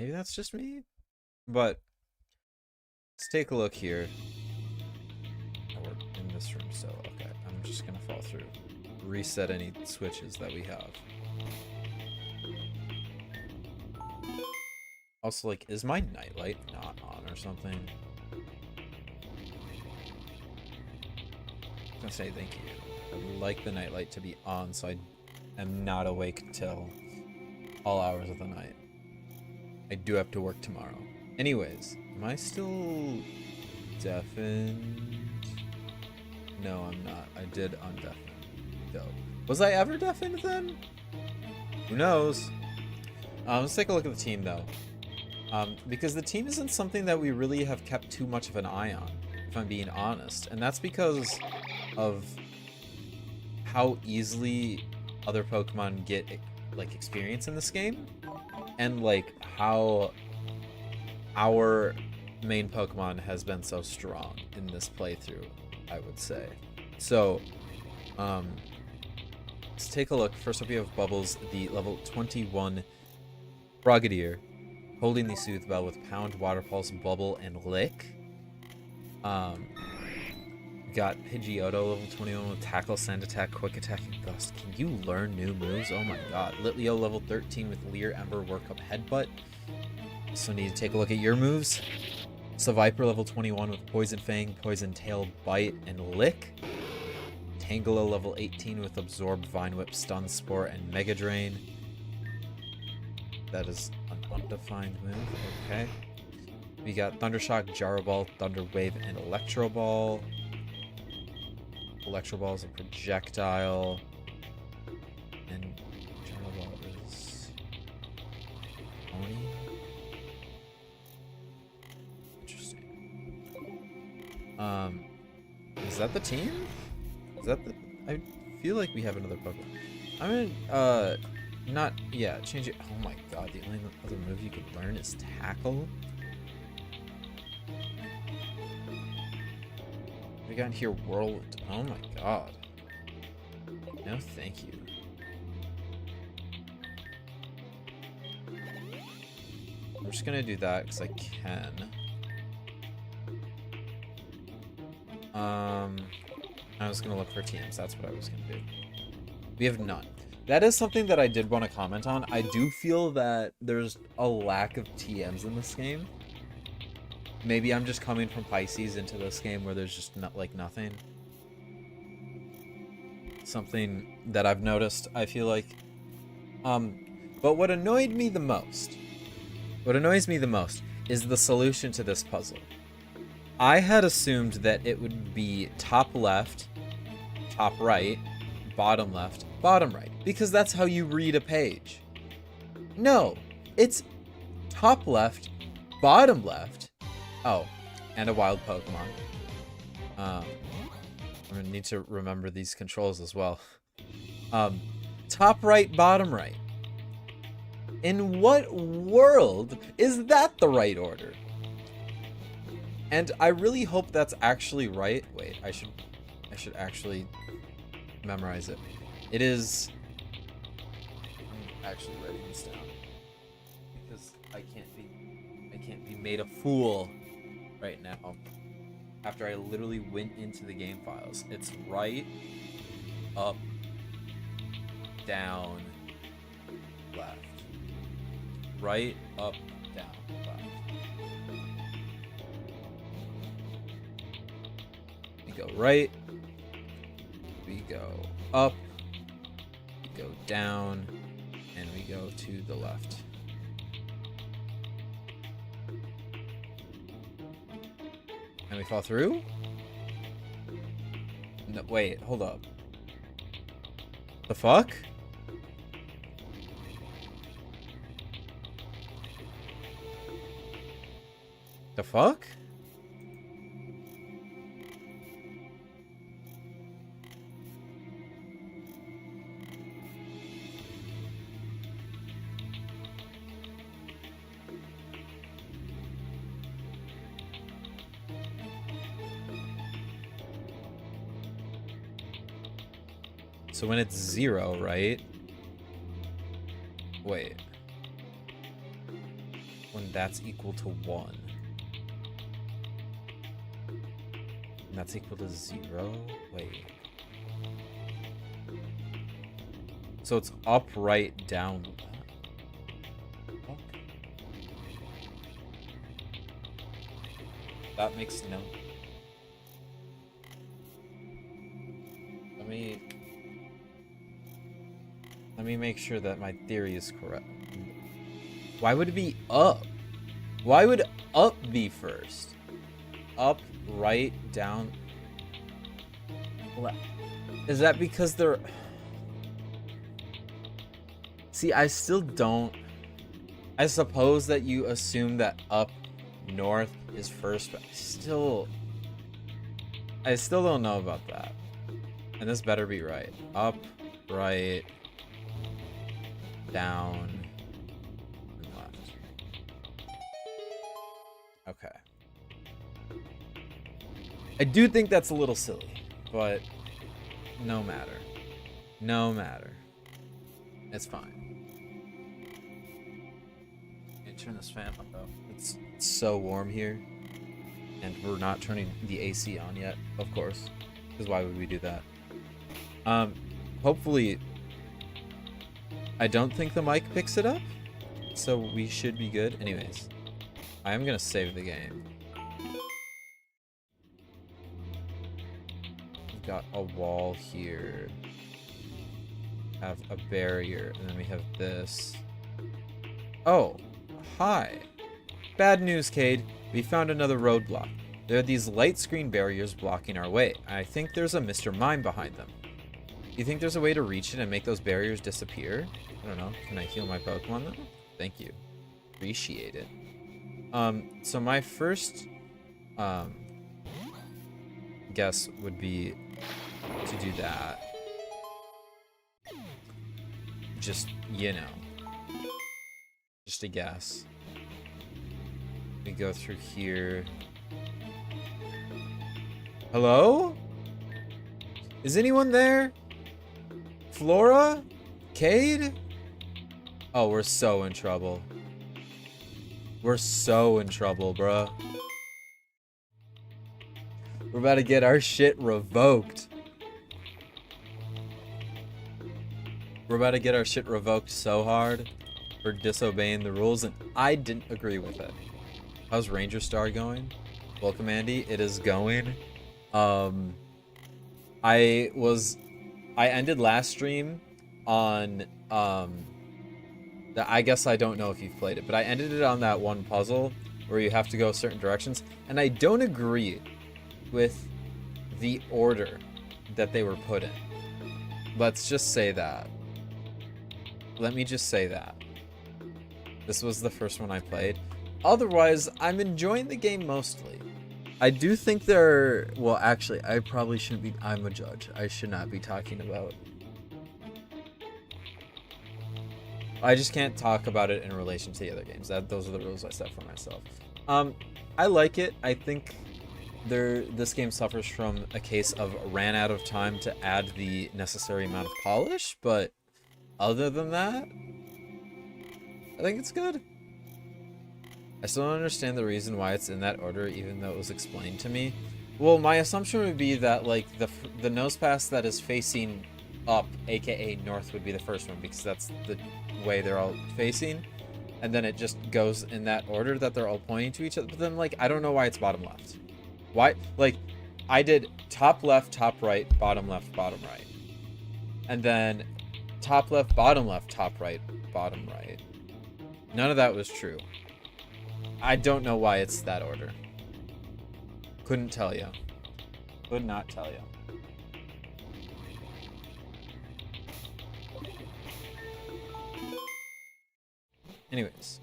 Maybe that's just me? But let's take a look here. Oh, we're in this room still. Okay, I'm just gonna fall through. Reset any switches that we have. Also, like, is my nightlight not on or something? I'm gonna say thank you. I'd like the nightlight to be on so I am not awake till all hours of the night. I do have to work tomorrow. Anyways, am I still deafened? No, I'm not. I did undeafen. Dope. Was I ever deafened then? Who knows? Let's take a look at the team though. Because the team isn't something that we really have kept too much of an eye on, if I'm being honest. And that's because of how easily other Pokemon get, like, experience in this game. And, like, how our main Pokemon has been so strong in this playthrough, I would say. So, let's take a look. First up, we have Bubbles, the level 21 Frogadier, holding the Soothe Bell with Pound, Water Pulse, Bubble, and Lick. Got Pidgeotto, level 21 with Tackle, Sand Attack, Quick Attack, and Gust. Can you learn new moves? Oh my god. Litleo, level 13 with Leer, Ember, Work Up, Headbutt. So need to take a look at your moves. Seviper, level 21 with Poison Fang, Poison Tail, Bite, and Lick. Tangela, level 18 with Absorb, Vine Whip, Stun, Spore, and Mega Drain. That is an undefined move. Okay. We got Thundershock, Gyro Ball, Thunder Wave, and Electro Ball. Electro Ball is a projectile. And Gyro Ball is Oni. Interesting. Is that the team? Is that the... I feel like we have another Pokemon. I mean, not... Yeah, change it... Oh my god, the only other move you could learn is Tackle? We got here Whirlwind. Oh my god. No, thank you. I'm just gonna do that because I can. I was gonna look for teams. That's what I was gonna do. We have none. That is something that I did want to comment on. I do feel that there's a lack of TMs in this game. Maybe I'm just coming from Pisces into this game where there's just not, like, nothing. Something that I've noticed, I feel like. But what annoys me the most is the solution to this puzzle. I had assumed that it would be top left, top right, bottom left, bottom right, because that's how you read a page. No, it's top left, bottom left. Oh, and a wild Pokemon. I'm gonna need to remember these controls as well. Top right, bottom right. In what world is that the right order? And I really hope that's actually right. Wait, I should actually memorize it. It is... I'm actually writing this down because I can't be made a fool right now after I literally went into the game files. It's right, up, down, left. Right, up, down, left. We go right, we go up, we go down, and we go to the left. And we fall through? No, wait, hold up. The fuck? The fuck? So when it's 0, right? Wait. when that's equal to 1. And that's equal to 0? Wait. So it's up, right, down, left. That makes no... Let me make sure that my theory is correct. Why would it be up? Why would up be first? Up, right, down, left. Is that because they're... See, I still don't... I suppose that you assume that up north is first, but I still don't know about that. And this better be right. Up, right, down, and left. Okay. I do think that's a little silly, but no matter. No matter. It's fine. Turn this fan up though. It's so warm here, and we're not turning the AC on yet, of course, because why would we do that? Hopefully, I don't think the mic picks it up, so we should be good. Anyways, I am gonna save the game. We've got a wall here, have a barrier, and then we have this. Oh. Hi. Bad news, Cade. We found another roadblock. There are these light screen barriers blocking our way. I think there's a Mr. Mime behind them. You think there's a way to reach it and make those barriers disappear? I don't know. Can I heal my Pokemon though? Thank you. Appreciate it. So my first guess would be to do that. Just, you know. Just a guess. We go through here. Hello? Is anyone there? Flora? Cade? Oh, we're so in trouble. We're so in trouble, bruh. We're about to get our shit revoked. We're about to get our shit revoked so hard for disobeying the rules, and I didn't agree with it. How's Ranger Star going? Welcome, Andy. It is going. I ended last stream on I guess I don't know if you've played it, but I ended it on that one puzzle where you have to go certain directions, and I don't agree with the order that they were put in. Let's just say that. Let me just say that. This was the first one I played. Otherwise, I'm enjoying the game mostly. I do think well, actually, I probably shouldn't be, I'm a judge. I should not be talking about. I just can't talk about it in relation to the other games. Those are the rules I set for myself. I like it. I think this game suffers from a case of ran out of time to add the necessary amount of polish, but other than that, I think it's good. I still don't understand the reason why it's in that order, even though it was explained to me. Well, my assumption would be that like the nose pass that is facing up, aka north, would be the first one, because that's the way they're all facing, and then it just goes in that order that they're all pointing to each other. But then, like, I don't know why it's bottom left. Why? Like, I did top left, top right, bottom left, bottom right, and then top left, top right, bottom right. None of that was true. I don't know why it's that order. Couldn't tell you. Could not tell you. Anyways.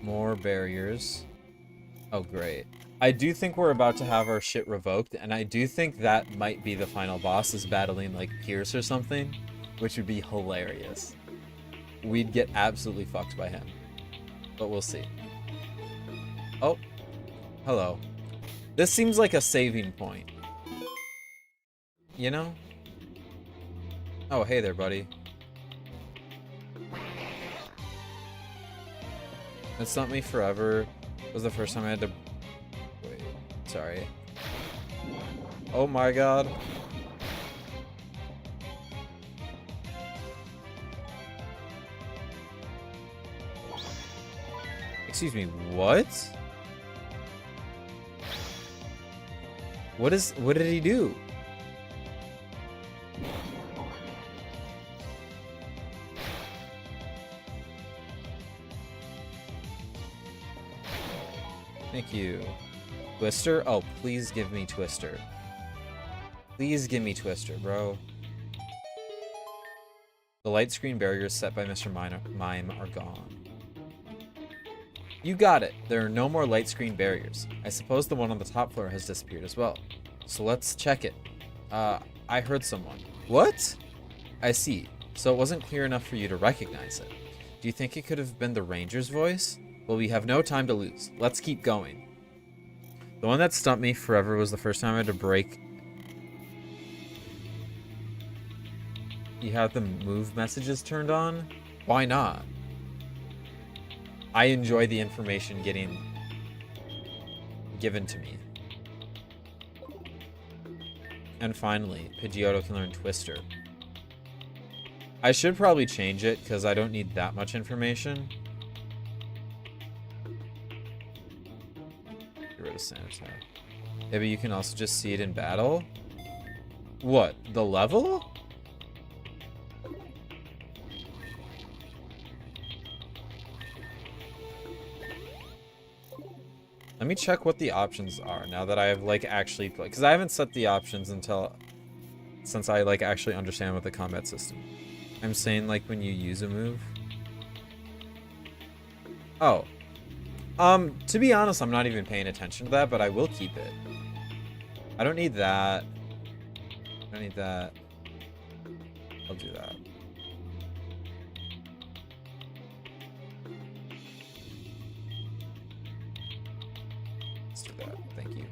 More barriers. Oh, great. I do think we're about to have our shit revoked, and I do think that might be the final boss, is battling, like, Pierce or something, which would be hilarious. We'd get absolutely fucked by him. But we'll see. Oh. Hello. This seems like a saving point. You know? Oh, hey there, buddy. It's Not Me Forever was the first time I had to... Wait, sorry. Oh my god. Excuse me, what? What did he do? Thank you. Twister? Oh, please give me Twister. Please give me Twister, bro. The light screen barriers set by Mr. Mime are gone. You got it. There are no more light screen barriers. I suppose the one on the top floor has disappeared as well. So let's check it. I heard someone. What? I see. So it wasn't clear enough for you to recognize it. Do you think it could have been the ranger's voice? Well, we have no time to lose. Let's keep going. The one that stumped me forever was the first time I had to break. You have the move messages turned on? Why not? I enjoy the information getting given to me. And finally, Pidgeotto can learn Twister. I should probably change it because I don't need that much information. Get rid of Sanitary. Maybe you can also just see it in battle? What? The level? Let me check what the options are now that I have like actually played, because I haven't set the options since I like actually understand what the combat system. I'm saying like when you use a move. Oh. To be honest, I'm not even paying attention to that, but I will keep it. I don't need that. I don't need that. I'll do that. Let's do that. Thank you.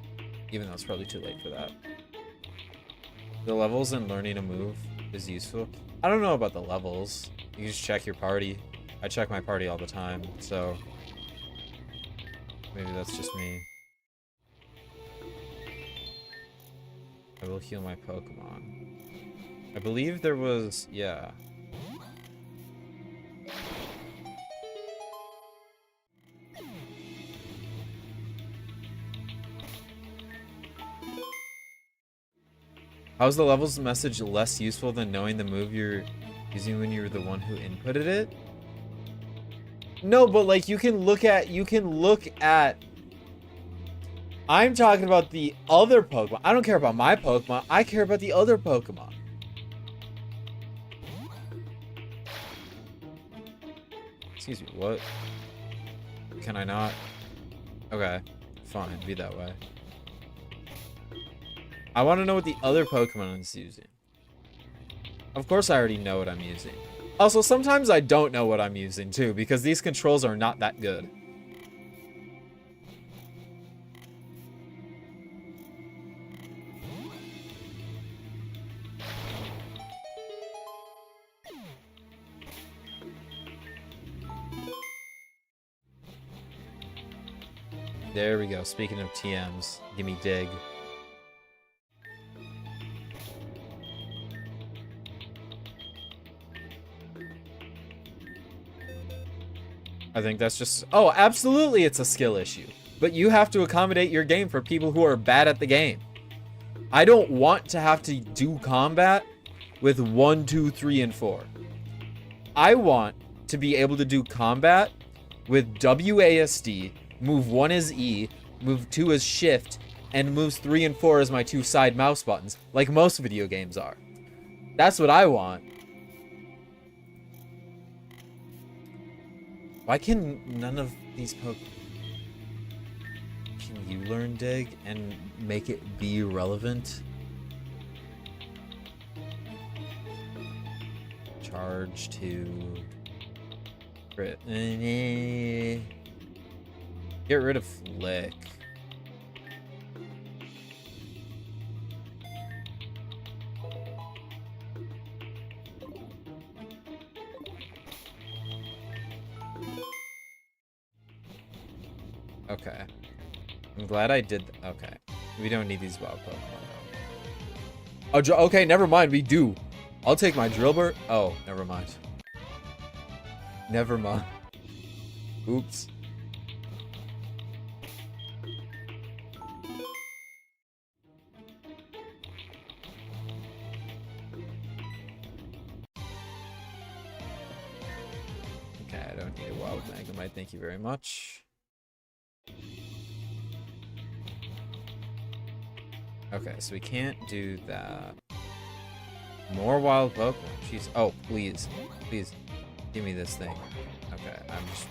Even though it's probably too late for that. The levels in learning a move is useful. I don't know about the levels. You just check your party. I check my party all the time, so maybe that's just me. I will heal my Pokemon. I believe there was, yeah. How's the levels message less useful than knowing the move you're using when you're the one who inputted it? No, but like you can look at I'm talking about the other Pokemon. I don't care about my Pokemon. I care about the other Pokemon. Excuse me, what? Can I not? Okay, fine, be that way. I want to know what the other Pokemon is using. Of course I already know what I'm using. Also, sometimes I don't know what I'm using too, because these controls are not that good. There we go. Speaking of TMs, give me Dig. I think that's just... Oh, absolutely it's a skill issue. But you have to accommodate your game for people who are bad at the game. I don't want to have to do combat with 1, 2, 3, and 4. I want to be able to do combat with WASD, move 1 as E, move 2 as Shift, and moves 3 and 4 as my 2 side mouse buttons, like most video games are. That's what I want. Why can none of these Can you learn Dig and make it be relevant? Charge to... Crit. Get rid of Flick. Okay. I'm glad I did. Okay. We don't need these wild Pokemon. Oh, okay, never mind. We do. I'll take my Drillbur. Oh, never mind. Never mind. Oops. Okay, I don't need a wild Magnemite. Thank you very much. Okay, so we can't do that. More wild Pokemon. Jeez. Oh, please. Please. Give me this thing. Okay, I'm just...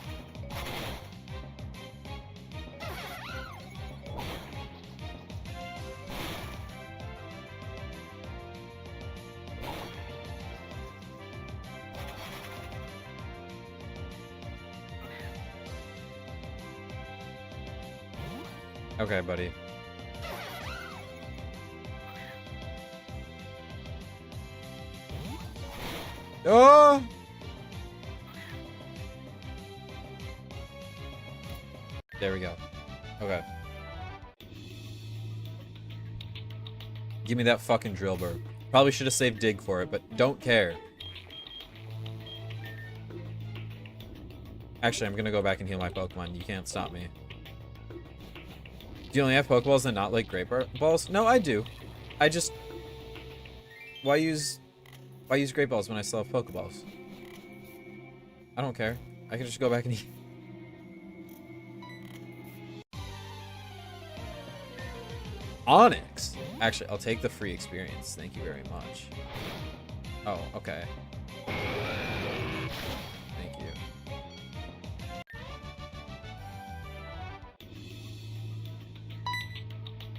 Okay, buddy. Oh! There we go. Okay. Give me that fucking Drillbur. Probably should have saved Dig for it, but don't care. Actually, I'm gonna go back and heal my Pokemon. You can't stop me. Do you only have Pokeballs and not like Great Balls? No, I do. I just... Why use Great Balls when I still have Pokeballs? I don't care. I can just go back and eat. Onyx! Actually, I'll take the free experience. Thank you very much. Oh, okay. Thank you.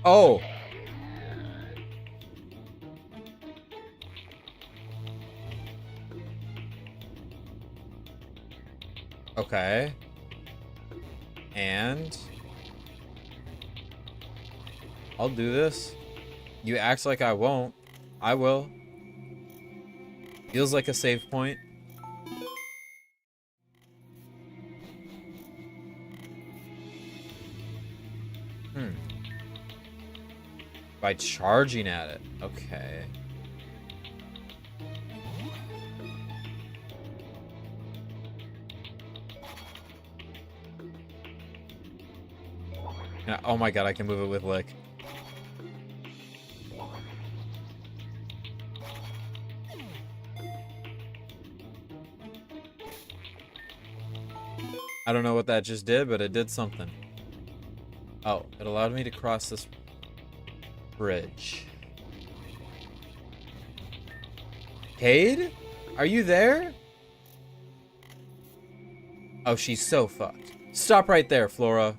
Oh! Okay. And... I'll do this. You act like I won't. I will. Feels like a save point. By charging at it. Okay. Yeah, oh my god, I can move it with Lick. I don't know what that just did, but it did something. Oh, it allowed me to cross this bridge. Cade? Are you there? Oh, she's so fucked. Stop right there, Flora.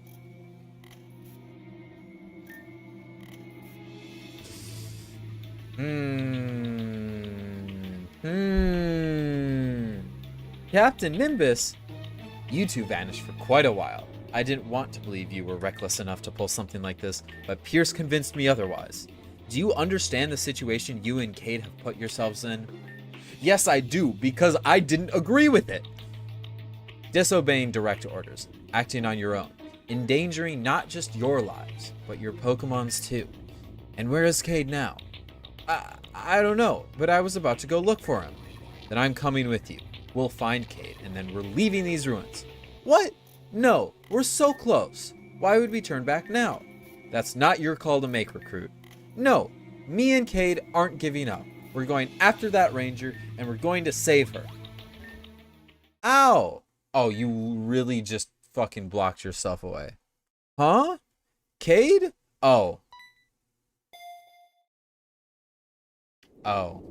Captain Nimbus? You two vanished for quite a while. I didn't want to believe you were reckless enough to pull something like this, but Pierce convinced me otherwise. Do you understand the situation you and Cade have put yourselves in? Yes, I do, because I didn't agree with it. Disobeying direct orders, acting on your own, endangering not just your lives, but your Pokemon's too. And where is Cade now? I don't know, but I was about to go look for him. Then I'm coming with you. We'll find Cade, and then we're leaving these ruins. What? No, we're so close. Why would we turn back now? That's not your call to make, Recruit. No, me and Cade aren't giving up. We're going after that ranger, and we're going to save her. Ow! Oh, you really just fucking blocked yourself away. Huh? Cade? Oh. Oh.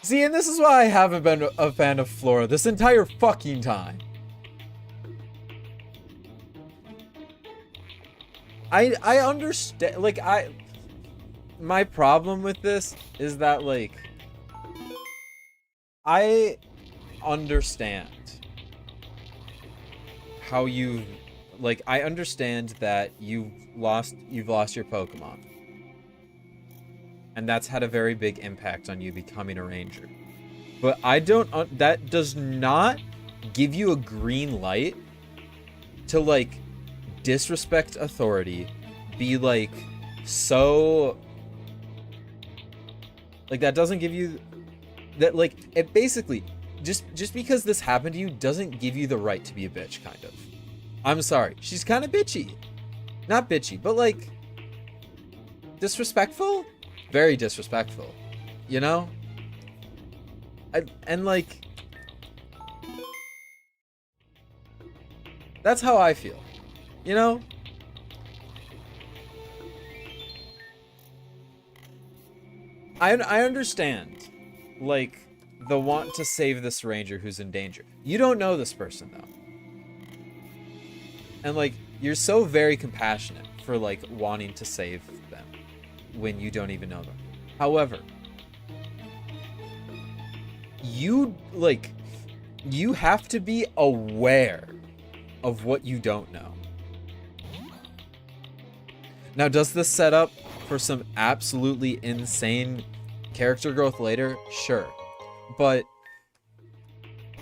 See, and this is why I haven't been a fan of Flora this entire fucking time. I understand, like, my problem with this is that, like, I understand how you, like, I understand that you've lost your Pokemon. And that's had a very big impact on you becoming a ranger. But I don't, that does not give you a green light to, like, disrespect authority, be, like, so... Like, that doesn't give you... That, like, it basically... Just because this happened to you doesn't give you the right to be a bitch, kind of. I'm sorry. She's kind of bitchy. Not bitchy, but, like... disrespectful? Very disrespectful. You know? And, like... That's how I feel. You know? I understand, like, the want to save this ranger who's in danger. You don't know this person, though. And, like, you're so very compassionate for, like, wanting to save them when you don't even know them. However, you have to be aware of what you don't know. Now, does this set up for some absolutely insane character growth later? Sure. But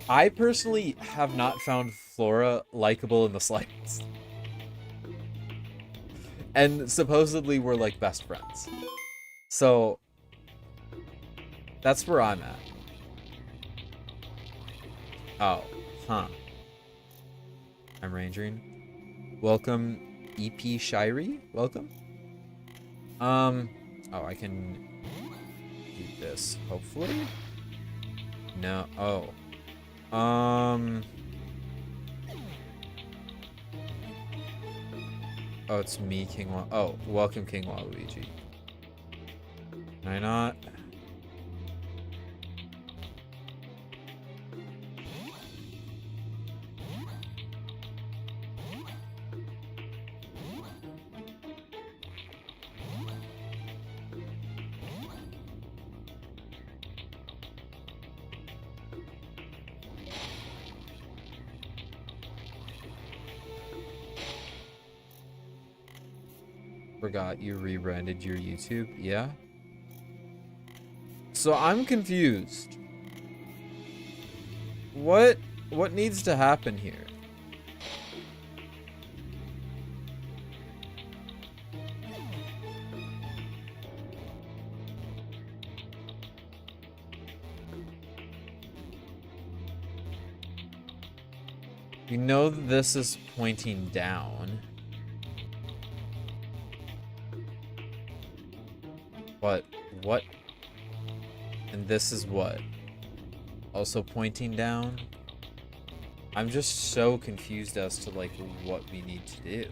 I personally have not found Flora likable in the slightest. And supposedly we're like best friends. So that's where I'm at. Oh, huh. I'm rangering. Welcome, EP Shirey. Welcome. Oh, I can do this, hopefully. No, oh. Oh, it's me, King Wa- Oh, welcome, King Waluigi. Can I not? Forgot you rebranded your YouTube. Yeah. So I'm confused. What needs to happen here? We know that this is pointing down. But what? And this is what? Also pointing down? I'm just so confused as to, like, what we need to do.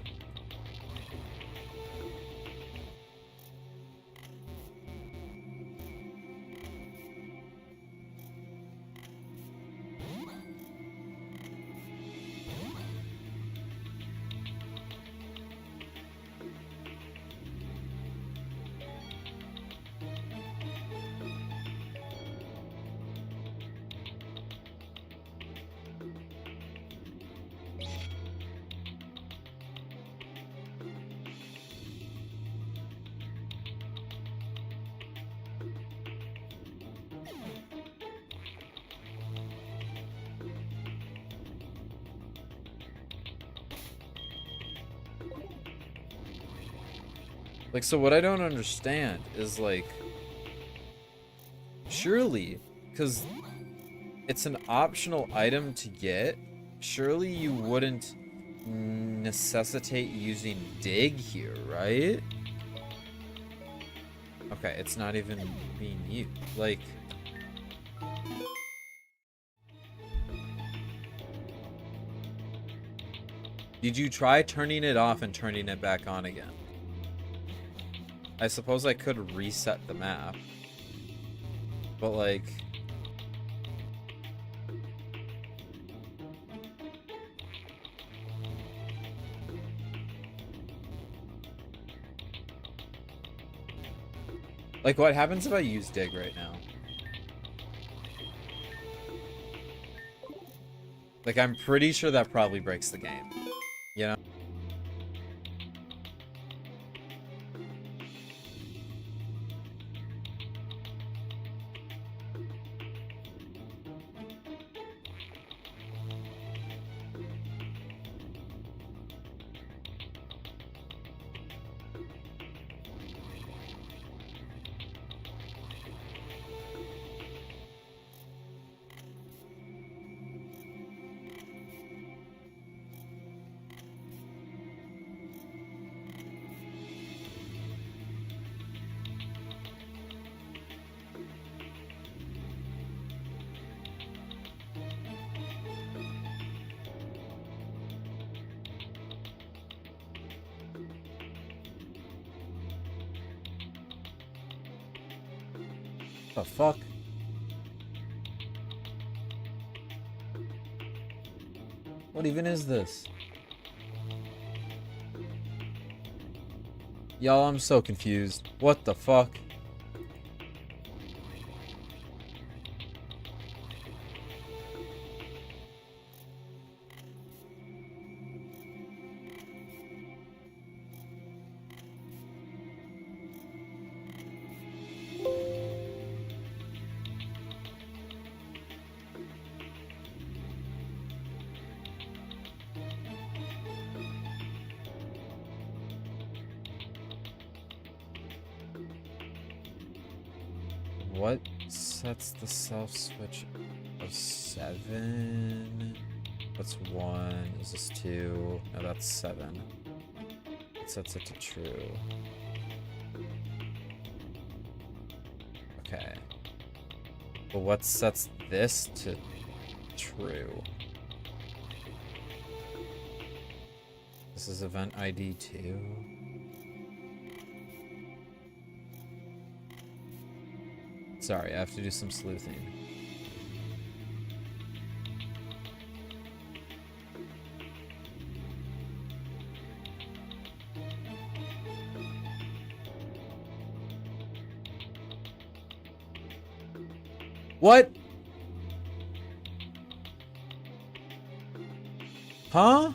Like, so what I don't understand is, like, surely, because it's an optional item to get, surely you wouldn't necessitate using dig here, right? Okay, it's not even being used. Like, did you try turning it off and turning it back on again? I suppose I could reset the map, but, like, what happens if I use dig right now? Like, I'm pretty sure that probably breaks the game, you know? The fuck? What even is this? Y'all, I'm so confused. What the fuck? What sets the self switch of 7? What's 1? Is this 2? No, that's 7. It sets it to true. Okay. But what sets this to true? This is event ID 2. Sorry, I have to do some sleuthing. What? Huh?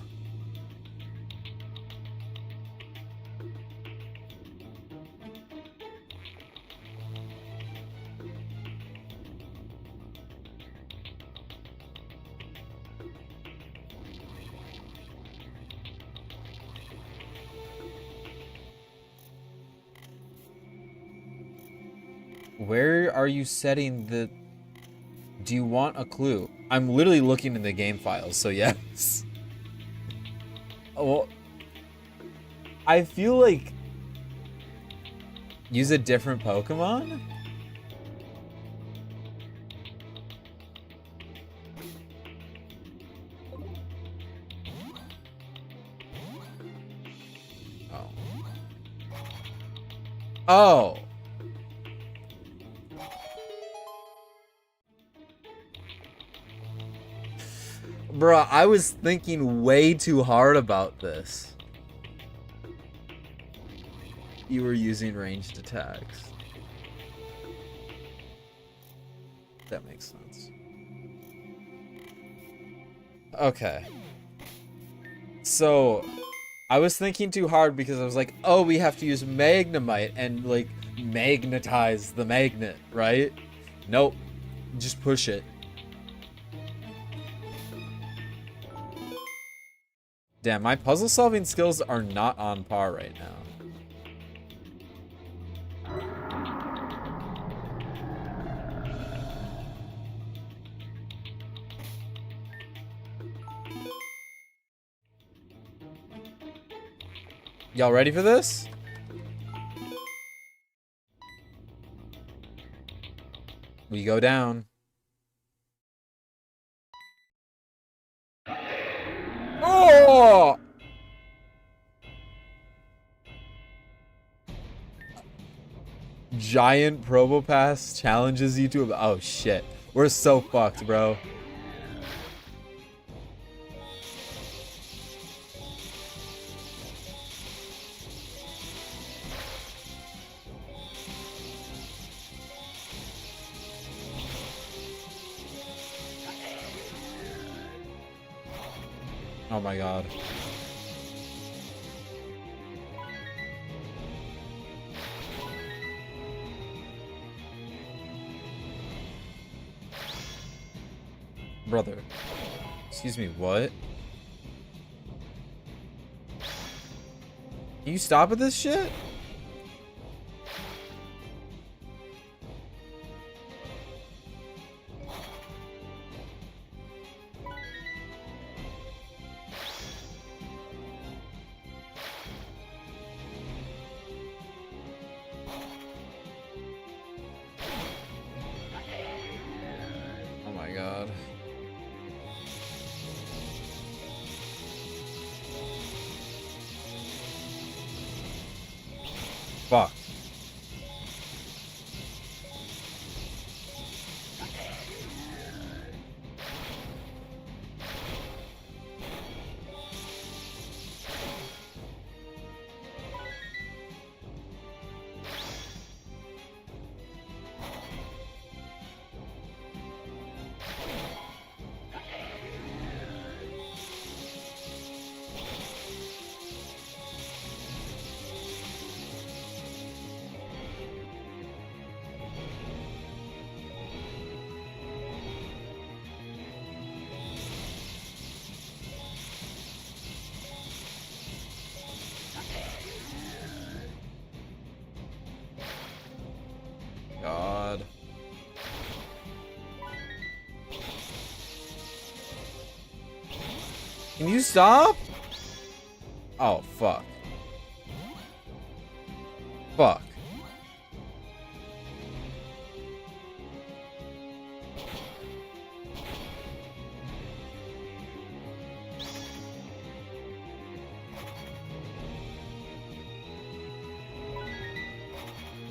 Where are you setting the... Do you want a clue? I'm literally looking in the game files, so yes. Well, I feel like... Use a different Pokemon? Oh. Oh! Bruh, I was thinking way too hard about this. You were using ranged attacks. That makes sense. Okay. So, I was thinking too hard because I was like, oh, we have to use Magnemite and, like, magnetize the magnet, right? Nope. Just push it. Damn, my puzzle solving skills are not on par right now. Y'all ready for this? We go down. Oh! Giant Probopass challenges you to... Oh, shit. We're so fucked, bro. Oh my god. Brother. Excuse me, what? Can you stop with this shit? Oh my god. Fuck. Can you stop? Oh, fuck. Fuck.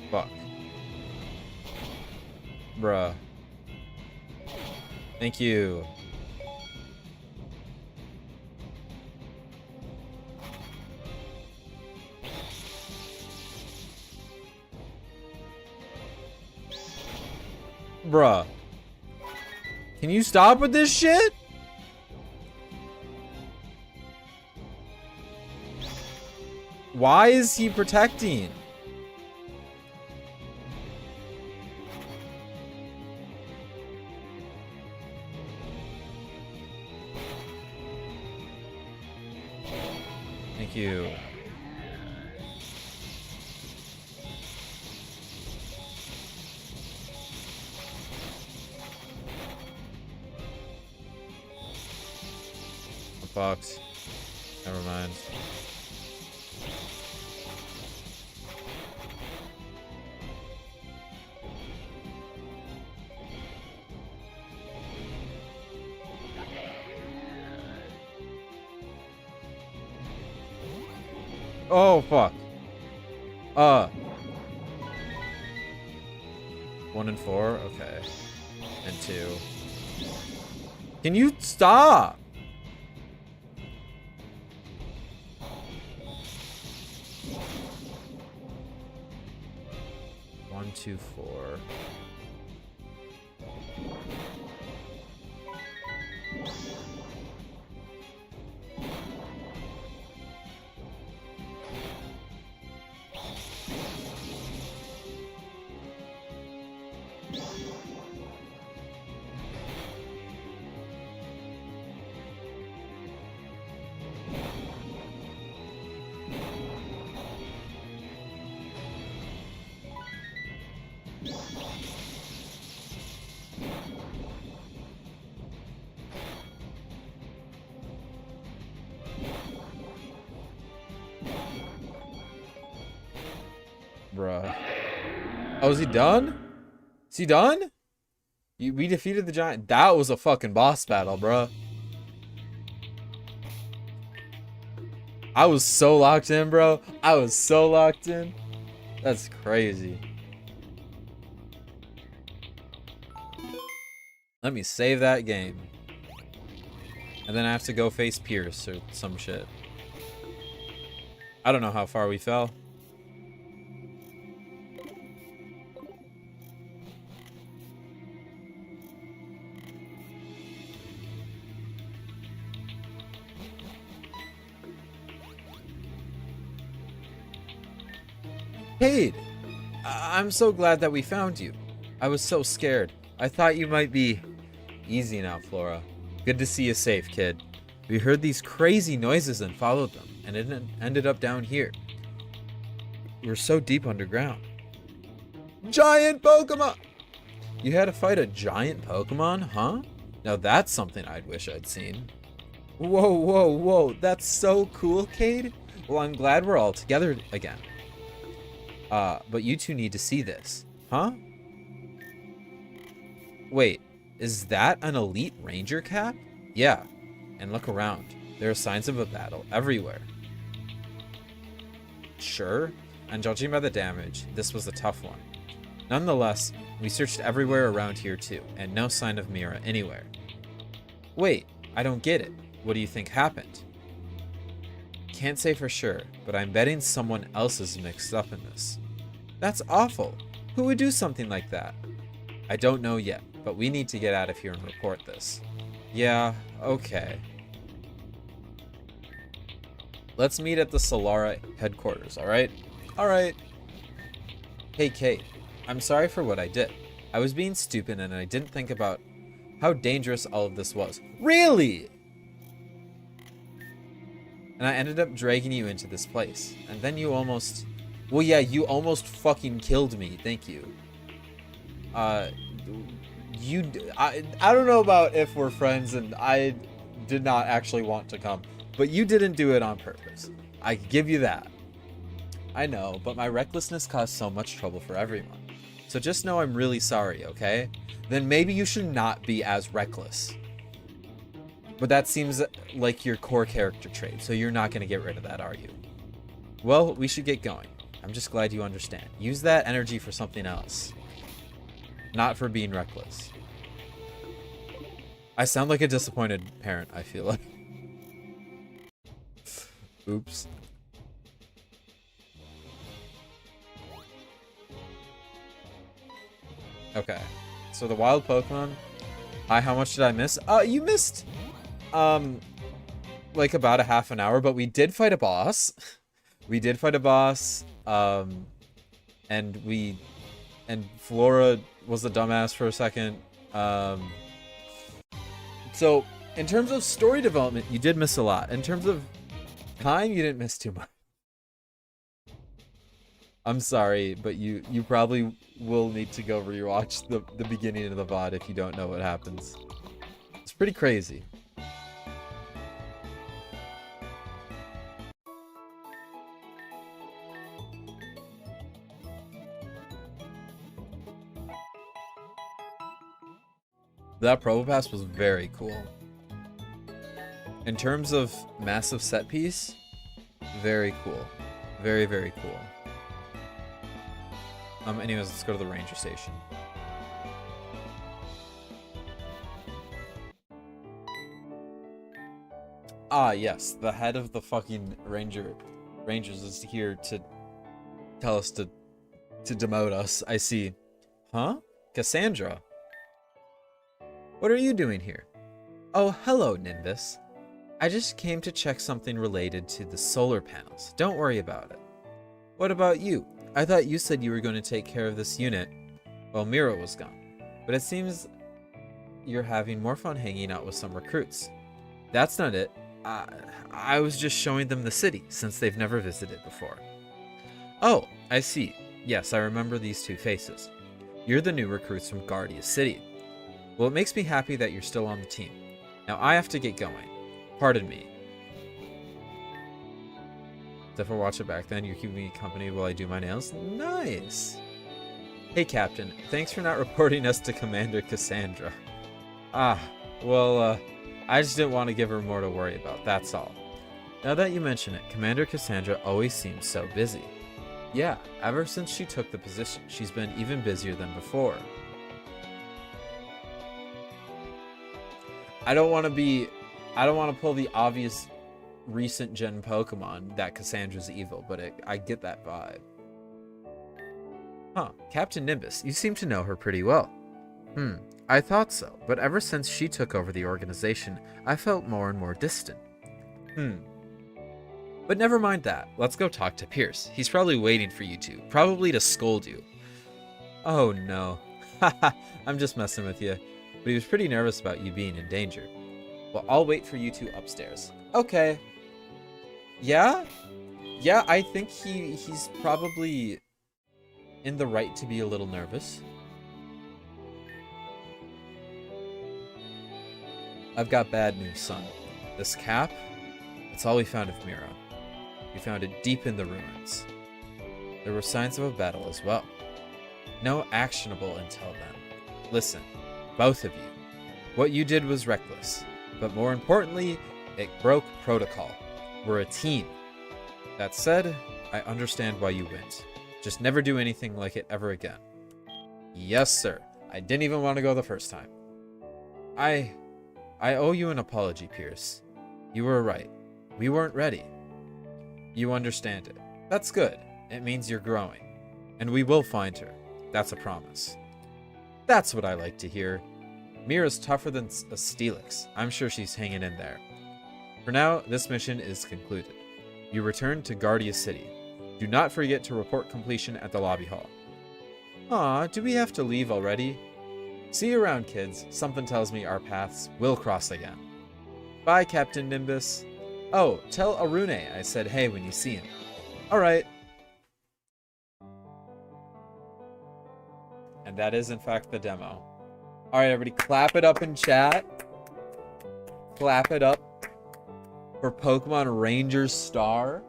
Fuck. Bruh. Thank you. Bruh. Can you stop with this shit? Why is he protecting? Thank you. Fucked. Never mind. Oh fuck. 1 and 4, okay. And 2. Can you stop? One, two, 4. Bruh. Oh, is he done? Is he done? We defeated the giant. That was a fucking boss battle, bruh. I was so locked in, bro. I was so locked in. That's crazy. Let me save that game. And then I have to go face Pierce or some shit. I don't know how far we fell. Cade, I'm so glad that we found you. I was so scared. I thought you might be... Easy now, Flora. Good to see you safe, kid. We heard these crazy noises and followed them, and it ended up down here. We're so deep underground. Giant Pokemon! You had to fight a giant Pokemon, huh? Now that's something I'd wish I'd seen. Whoa, whoa, whoa. That's so cool, Cade. Well, I'm glad we're all together again. But you two need to see this. Huh? Wait, is that an elite ranger cap? Yeah. And look around. There are signs of a battle everywhere. Sure. And judging by the damage, this was a tough one. Nonetheless, we searched everywhere around here too, and no sign of Mira anywhere. Wait, I don't get it. What do you think happened? Can't say for sure, but I'm betting someone else is mixed up in this. That's awful. Who would do something like that? I don't know yet, but we need to get out of here and report this. Yeah, okay. Let's meet at the Solara headquarters, alright? Alright. Hey, Kate. I'm sorry for what I did. I was being stupid and I didn't think about how dangerous all of this was. Really? And I ended up dragging you into this place. And then you almost... Well, yeah, you almost fucking killed me. Thank you. I don't know about if we're friends, but did not actually want to come. But you didn't do it on purpose. I give you that. I know, but my recklessness caused so much trouble for everyone. So just know I'm really sorry, okay? Then maybe you should not be as reckless. But that seems like your core character trait, so you're not going to get rid of that, are you? Well, we should get going. I'm just glad you understand. Use that energy for something else. Not for being reckless. I sound like a disappointed parent, I feel like. Oops. Okay. So the wild Pokemon. Hi, how much did I miss? You missed like about a half an hour, but we did fight a boss. We did fight a boss. And Flora was a dumbass for a second. So in terms of story development, you did miss a lot. In terms of time, you didn't miss too much. I'm sorry, but you probably will need to go rewatch the beginning of the VOD if you don't know what happens. It's pretty crazy. That Probopass was very cool. In terms of massive set piece, very cool. Very, very cool. Anyways, let's go to the ranger station. Ah, yes, the head of the fucking rangers is here to tell us to demote us. I see. Huh? Cassandra? What are you doing here? Oh, hello, Nimbus. I just came to check something related to the solar panels. Don't worry about it. What about you? I thought you said you were going to take care of this unit while Mira was gone. But it seems you're having more fun hanging out with some recruits. That's not it. I was just showing them the city, since they've never visited before. Oh, I see. Yes, I remember these two faces. You're the new recruits from Guardia City. Well, it makes me happy that you're still on the team. Now I have to get going. Pardon me. If I watch it back then, you're keeping me company while I do my nails? Nice! Hey, Captain. Thanks for not reporting us to Commander Cassandra. Well, I just didn't want to give her more to worry about, that's all. Now that you mention it, Commander Cassandra always seems so busy. Yeah, ever since she took the position, she's been even busier than before. I don't want to pull the obvious recent gen Pokemon that Cassandra's evil, but I get that vibe. Huh, Captain Nimbus, you seem to know her pretty well. I thought so, but ever since she took over the organization, I felt more and more distant. But never mind that. Let's go talk to Pierce. He's probably waiting for you two, probably to scold you. Oh no. Haha, I'm just messing with you. But he was pretty nervous about you being in danger. Well, I'll wait for you two upstairs. Okay. Yeah? Yeah, I think he's probably in the right to be a little nervous. I've got bad news, son. This cap, it's all we found of Mira. We found it deep in the ruins. There were signs of a battle as well. No actionable intel then. Listen, both of you. What you did was reckless, but more importantly, it broke protocol. We're a team. That said, I understand why you went. Just never do anything like it ever again. Yes, sir. I didn't even want to go the first time. I owe you an apology, Pierce. You were right. We weren't ready. You understand it. That's good. It means you're growing. And we will find her. That's a promise. That's what I like to hear. Mira's tougher than a Steelix. I'm sure she's hanging in there. For now, this mission is concluded. You return to Guardia City. Do not forget to report completion at the lobby hall. Aw, do we have to leave already? See you around, kids. Something tells me our paths will cross again. Bye, Captain Nimbus. Oh, tell Arune I said hey when you see him. Alright. And that is, in fact, the demo. Alright, everybody, clap it up in chat. clap it up for Pokemon Ranger Star.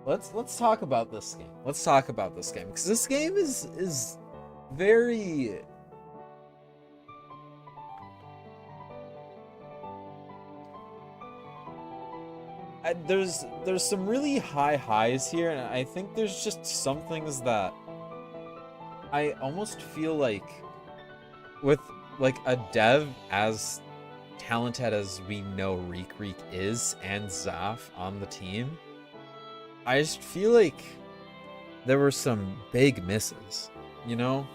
Let's talk about this game. Let's talk about this game, because this game is very there's some really high highs here, and I think there's just some things that I almost feel like with like a dev as talented as we know Reek is and Zaf on the team, I just feel like there were some big misses, you know?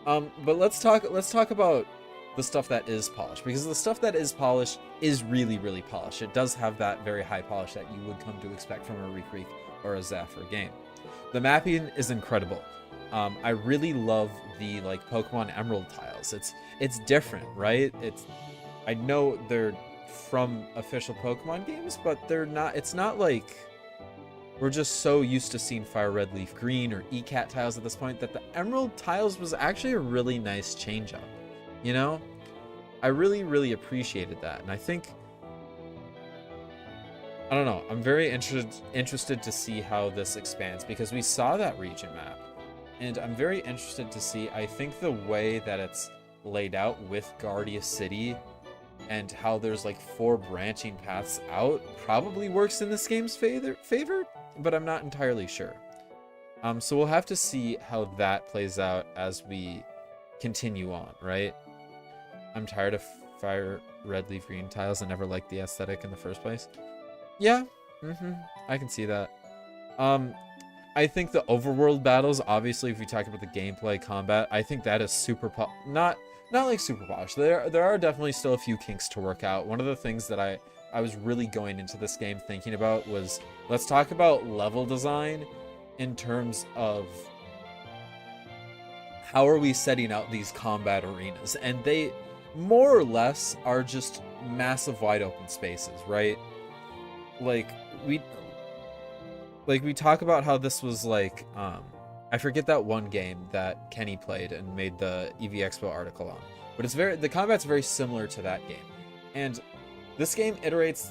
But let's talk about the stuff that is polished, because the stuff that is polished is really, really polished. It does have that very high polish that you would come to expect from a Reek or a Zafir game. The mapping is incredible. I really love the like Pokemon Emerald tiles. It's different, right? I know they're from official Pokemon games, but they're not. It's not like we're just so used to seeing Fire Red Leaf Green or ECAT tiles at this point that the Emerald tiles was actually a really nice change up. You know, I really, really appreciated that, and I think, I don't know, I'm very interested to see how this expands, because we saw that region map, and I'm very interested to see. I think the way that it's laid out with Guardia City and how there's like 4 branching paths out probably works in this game's favor, but I'm not entirely sure. So we'll have to see how that plays out as we continue on, right? I'm tired of Fire Red Leaf Green tiles. I never liked the aesthetic in the first place. Yeah, I can see that. I think the overworld battles, obviously, if we talk about the gameplay combat, I think that is super not like super polished. There are definitely still a few kinks to work out. One of the things that I was really going into this game thinking about was, let's talk about level design in terms of how are we setting out these combat arenas, and they more or less are just massive wide open spaces, right? Like we talk about how this was like, I forget that one game that Kenny played and made the EV Expo article on, but the combat's very similar to that game, and this game iterates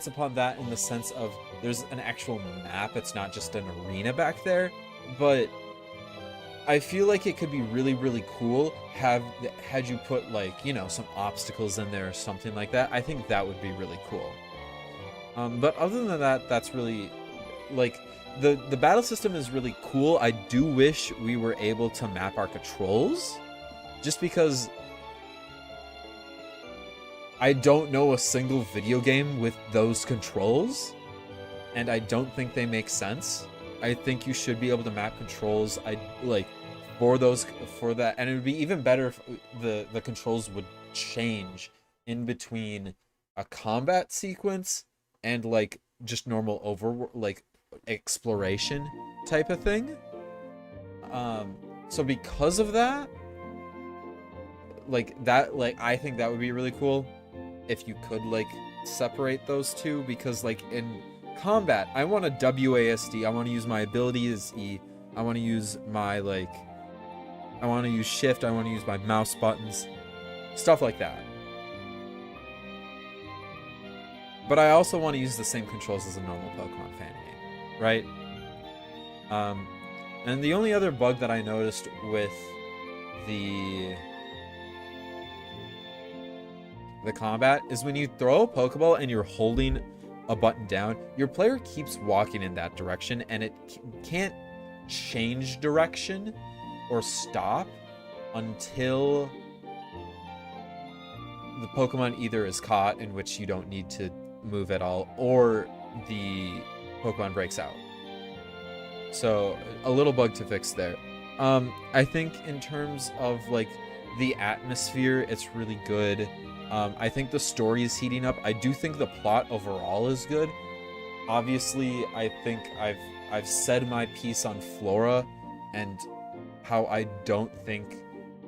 upon that in the sense of there's an actual map. It's not just an arena back there, but I feel like it could be really, really cool had you put, like, you know, some obstacles in there or something like that. I think that would be really cool. But other than that, that's really, like, the battle system is really cool. I do wish we were able to map our controls, just because I don't know a single video game with those controls, and I don't think they make sense. I think you should be able to map controls for that, and it would be even better if the controls would change in between a combat sequence and like just normal exploration type of thing. So because of that, I think that would be really cool if you could like separate those two, because like in combat, I want a WASD. I want to use my ability as E. I want to use my I want to use shift. I want to use my mouse buttons, stuff like that. But I also want to use the same controls as a normal Pokemon fan game, right? And the only other bug that I noticed with the combat is when you throw a Pokeball and you're holding a button down, your player keeps walking in that direction, and it can't change direction or stop until the Pokemon either is caught, in which you don't need to move at all, or the Pokemon breaks out. So a little bug to fix there. I think in terms of like the atmosphere, it's really good. I think the story is heating up. I do think the plot overall is good. Obviously, I think I've said my piece on Flora and how I don't think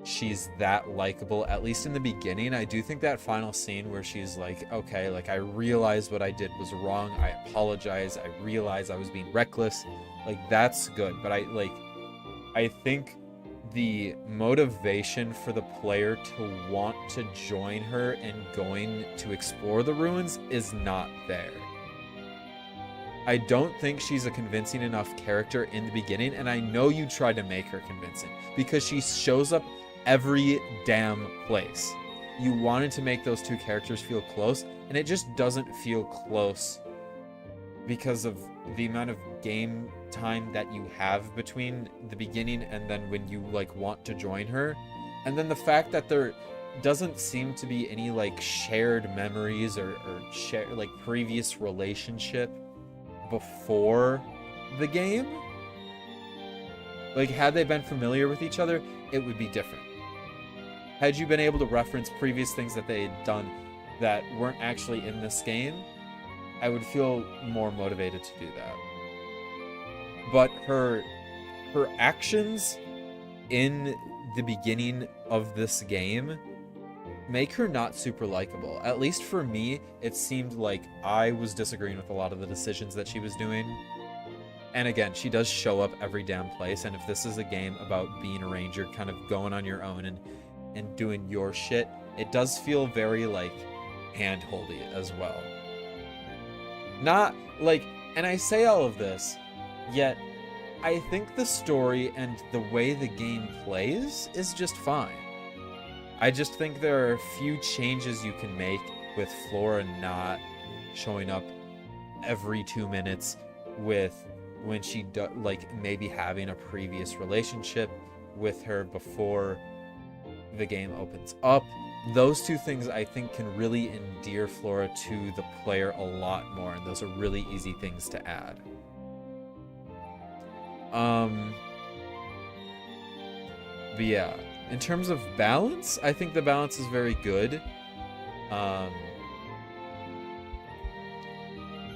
she's that likable, at least in the beginning. I do think that final scene where she's like, okay, like, I realized what I did was wrong. I apologize. I realized I was being reckless. Like, that's good. But I think the motivation for the player to want to join her and going to explore the ruins is not there. I don't think she's a convincing enough character in the beginning, and I know you tried to make her convincing because she shows up every damn place. You wanted to make those two characters feel close, and it just doesn't feel close because of the amount of game time that you have between the beginning and then when you like want to join her, and then the fact that there doesn't seem to be any like shared memories or share like previous relationship before the game. Like, had they been familiar with each other, it would be different. Had you been able to reference previous things that they had done that weren't actually in this game, I would feel more motivated to do that. But her actions in the beginning of this game make her not super likable. At least for me, it seemed like I was disagreeing with a lot of the decisions that she was doing. And again, she does show up every damn place, and if this is a game about being a ranger, kind of going on your own and doing your shit, it does feel very like hand-holdy as well. Not like, and I say all of this, yet I think the story and the way the game plays is just fine. I just think there are a few changes you can make with Flora not showing up every 2 minutes, with when she like maybe having a previous relationship with her before the game opens up. Those two things I think can really endear Flora to the player a lot more, and those are really easy things to add. But yeah, in terms of balance, I think the balance is very good.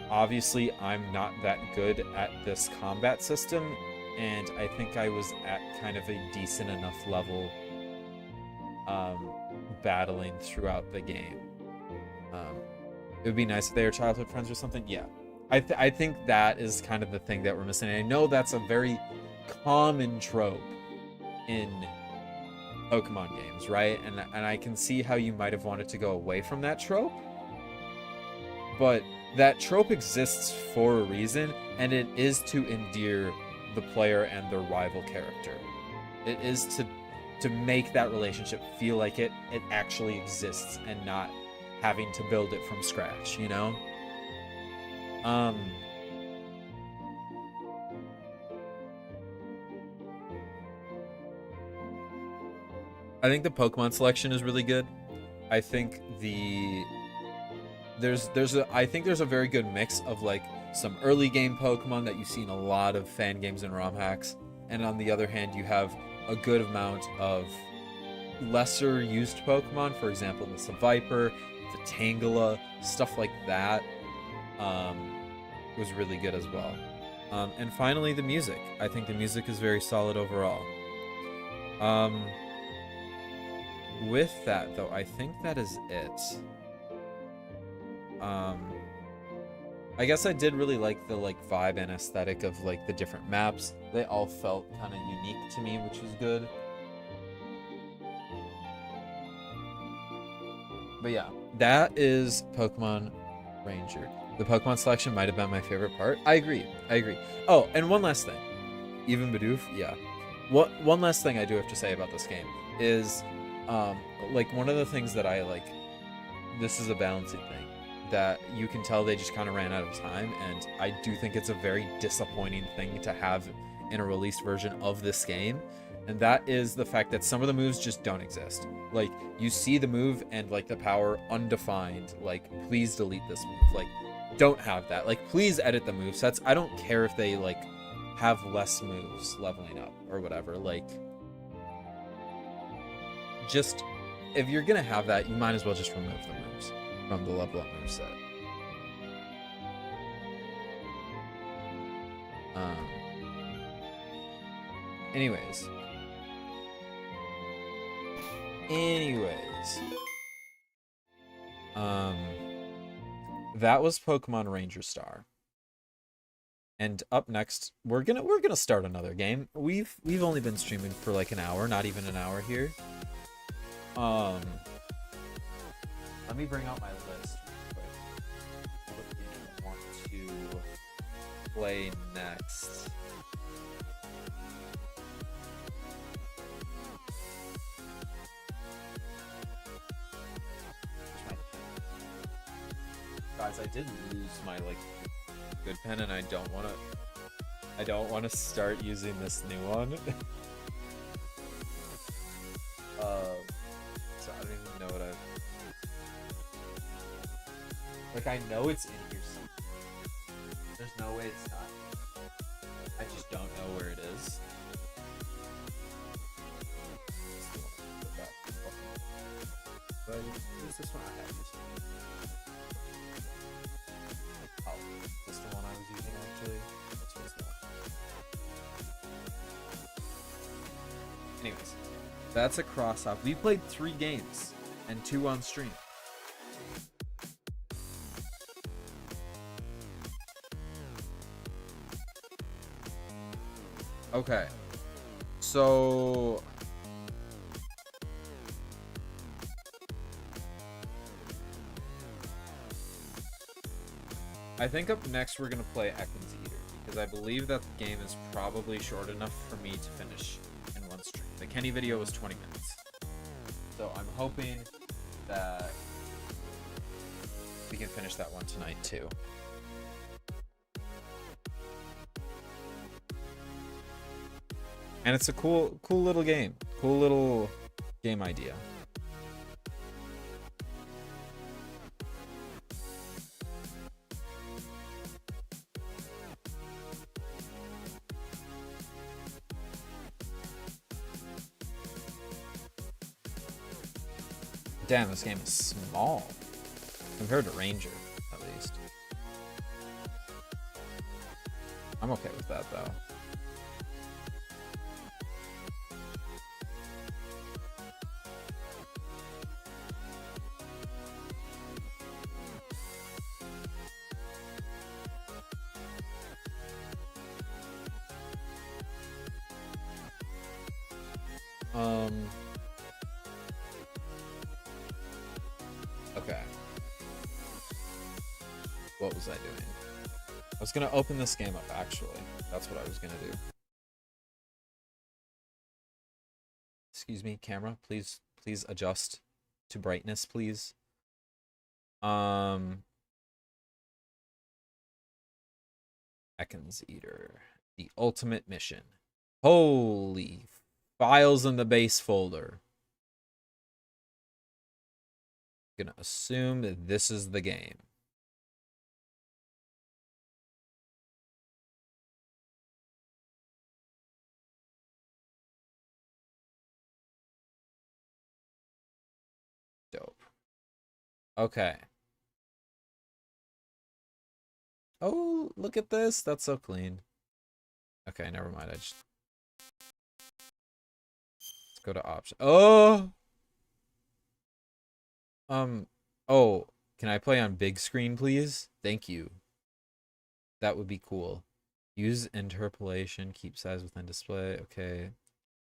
Obviously, I'm not that good at this combat system, and I think I was at kind of a decent enough level battling throughout the game. It would be nice if they were childhood friends or something. Yeah, I think that is kind of the thing that we're missing. And I know that's a very common trope in Pokemon games, right? And I can see how you might have wanted to go away from that trope, but that trope exists for a reason, and it is to endear the player and their rival character. It is to make that relationship feel like it actually exists and not having to build it from scratch, you know? I think the Pokemon selection is really good. I think there's a very good mix of like some early game Pokemon that you see in a lot of fan games and ROM hacks, and on the other hand, you have a good amount of lesser used Pokemon. For example, the Seviper, the Tangela, stuff like that was really good as well. And finally, the music. I think the music is very solid overall. With that, though, I think that is it. I guess I did really like the like vibe and aesthetic of like the different maps. They all felt kind of unique to me, which was good. But yeah, that is Pokemon Ranger. The Pokemon selection might have been my favorite part. I agree. Oh, and one last thing. Even Bidoof, yeah. One last thing I do have to say about this game is, like, one of the things that I like, this is a balancing thing, that you can tell they just kind of ran out of time, and I do think it's a very disappointing thing to have in a released version of this game, and that is the fact that some of the moves just don't exist. Like, you see the move and like the power undefined, like, please delete this move. Like, don't have that. Like, please edit the movesets. I don't care if they like have less moves leveling up or whatever. Like, just, if you're gonna have that, you might as well just remove the moves from the level up moveset. Anyways, that was Pokemon Ranger Star. And up next, we're gonna start another game. We've only been streaming for like an hour, not even an hour here. Um, Let me bring out my list real quick. What do you want to play next? Guys, I did lose my like good pen, and I don't want to start using this new one. So I don't even know what I've like. I know it's in here somewhere. There's no way it's not. I just don't know where it is. But is this one? I have this one. Oh, this is the one I was using actually. This one's not. Anyways, that's a cross off. We played 3 games and 2 on stream. Okay, so I think up next we're gonna play Ekans Eater, because I believe that the game is probably short enough for me to finish in one stream. The Kenny video was 20 minutes, so I'm hoping that we can finish that one tonight too. And it's a cool little game. Cool little game idea. Damn, this game is small compared to Ranger, at least. I'm okay with that though. Okay. What was I doing? I was gonna open this game up, actually. That's what I was gonna do. Excuse me, camera. Please adjust to brightness, please. Ekans Eater. The ultimate mission. Holy files in the base folder. Gonna assume that this is the game. Dope. Okay. Oh, look at this. That's so clean. Okay, never mind. Let's go to option. Oh! Oh, can I play on big screen, please? Thank you. That would be cool. Use interpolation, keep size within display. Okay.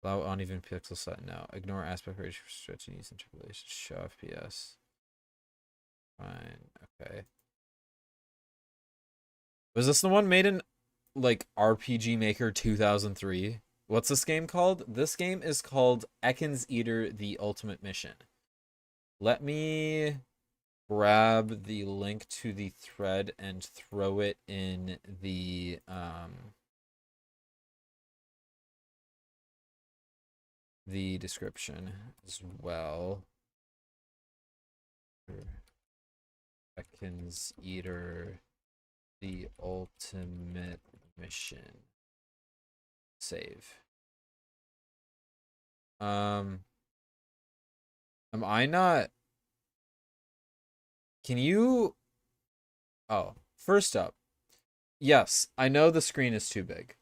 Allow uneven pixel size. No. Ignore aspect ratio for stretching. Use interpolation. Show FPS. Fine. Okay. Was this the one made in like RPG Maker 2003? What's this game called? This game is called Ekans Eater: The Ultimate Mission. Let me grab the link to the thread and throw it in the description as well. Ekans Eater: The Ultimate Mission. Save. Am I not? Can you? Oh, first up, yes, I know the screen is too big.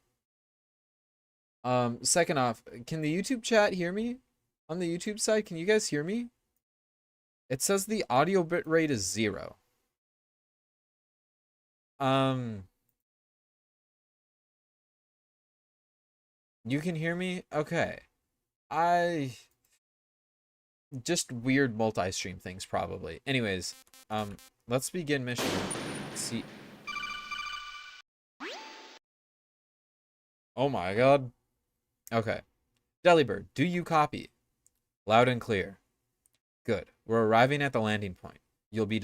Second off, can the YouTube chat hear me? On the YouTube side, can you guys hear me? It says the audio bitrate is 0. You can hear me? Okay. I just weird multi-stream things probably. Anyways, let's begin mission. Let's see. Oh my god. Okay. Delibird, do you copy? Loud and clear. Good. We're arriving at the landing point. You'll be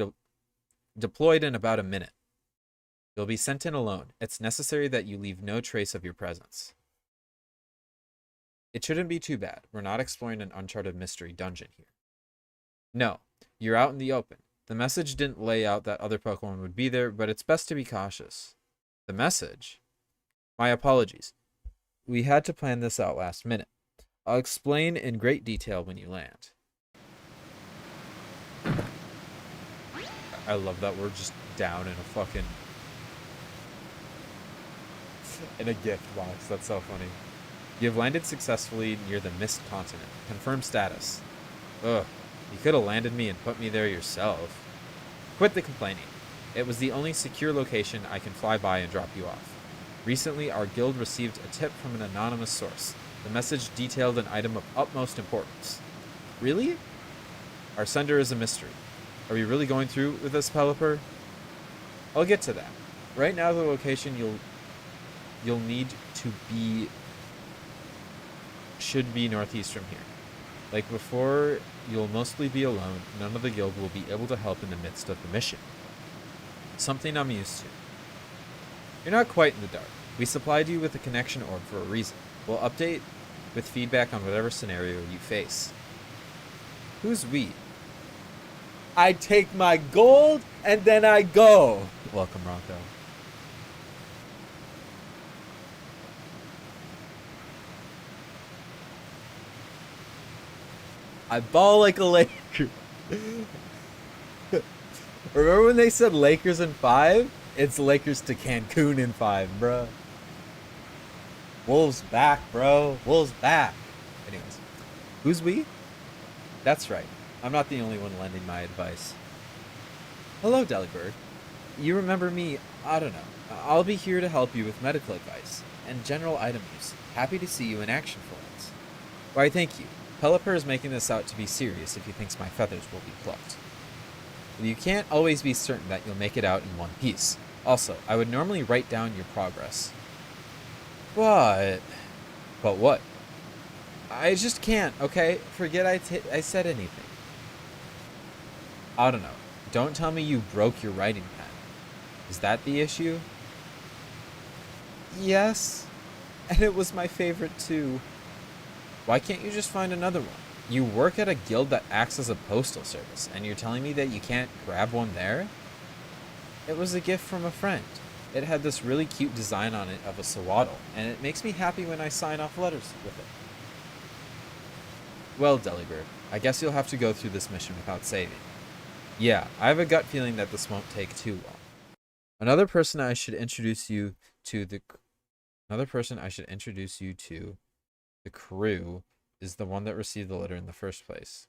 deployed in about a minute. You'll be sent in alone. It's necessary that you leave no trace of your presence. It shouldn't be too bad. We're not exploring an uncharted mystery dungeon here. No, you're out in the open. The message didn't lay out that other Pokemon would be there, but it's best to be cautious. The message? My apologies. We had to plan this out last minute. I'll explain in great detail when you land. I love that we're just down in a fucking... in a gift box. That's so funny. You have landed successfully near the Mist Continent. Confirm status. Ugh. You could have landed me and put me there yourself. Quit the complaining. It was the only secure location I can fly by and drop you off. Recently, our guild received a tip from an anonymous source. The message detailed an item of utmost importance. Really? Our sender is a mystery. Are we really going through with this, Pelipper? I'll get to that. Right now, the location you'll need to be should be northeast from here. Like before, you'll mostly be alone. None of the guild will be able to help in the midst of the mission. Something I'm used to. You're not quite in the dark. We supplied you with a connection orb for a reason. We'll update with feedback on whatever scenario you face. Who's we? I take my gold and then I go. Welcome, Rocco. I ball like a Laker. Remember when they said Lakers in 5? It's Lakers to Cancun in 5, bro. Wolves back, bro. Wolves back. Anyways, who's we? That's right. I'm not the only one lending my advice. Hello, Delibird. You remember me? I don't know. I'll be here to help you with medical advice and general item use. Happy to see you in action for once. Why, thank you. Pelipper is making this out to be serious if he thinks my feathers will be plucked. But you can't always be certain that you'll make it out in one piece. Also, I would normally write down your progress. But what? I just can't, okay? Forget I said anything. I don't know. Don't tell me you broke your writing pen. Is that the issue? Yes. And it was my favorite too. Why can't you just find another one? You work at a guild that acts as a postal service, and you're telling me that you can't grab one there? It was a gift from a friend. It had this really cute design on it of a sawaddle, and it makes me happy when I sign off letters with it. Well, Delibird, I guess you'll have to go through this mission without saving. Yeah, I have a gut feeling that this won't take too long. Another person I should introduce you to the crew is the one that received the letter in the first place.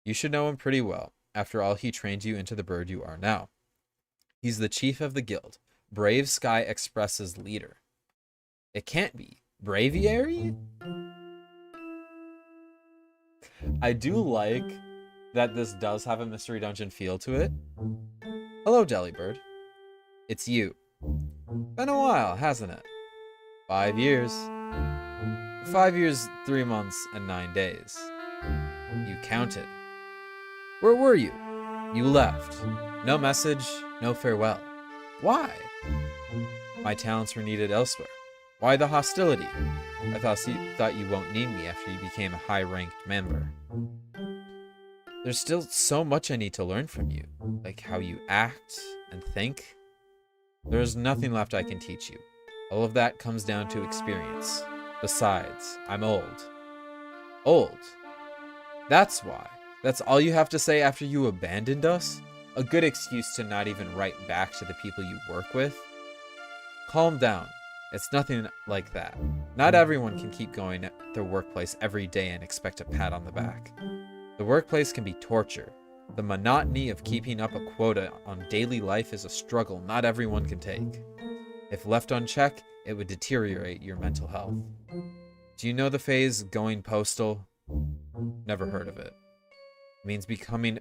You should know him pretty well. After all, he trained you into the bird you are now. He's the chief of the guild, Brave Sky Express's leader. It can't be. Braviary? I do like that this does have a mystery dungeon feel to it. Hello, Delibird. It's you. Been a while, hasn't it? 5 years. 5 years, 3 months, and 9 days. You counted. Where were you? You left. No message, no farewell. Why? My talents were needed elsewhere. Why the hostility? I thought you won't need me after you became a high-ranked member. There's still so much I need to learn from you, like how you act and think. There's nothing left I can teach you. All of that comes down to experience. Besides, I'm old. Old? That's why. That's all you have to say after you abandoned us? A good excuse to not even write back to the people you work with? Calm down. It's nothing like that. Not everyone can keep going at their workplace every day and expect a pat on the back. The workplace can be torture. The monotony of keeping up a quota on daily life is a struggle not everyone can take. If left unchecked, it would deteriorate your mental health. Do you know the phrase going postal? Never heard of it. It means becoming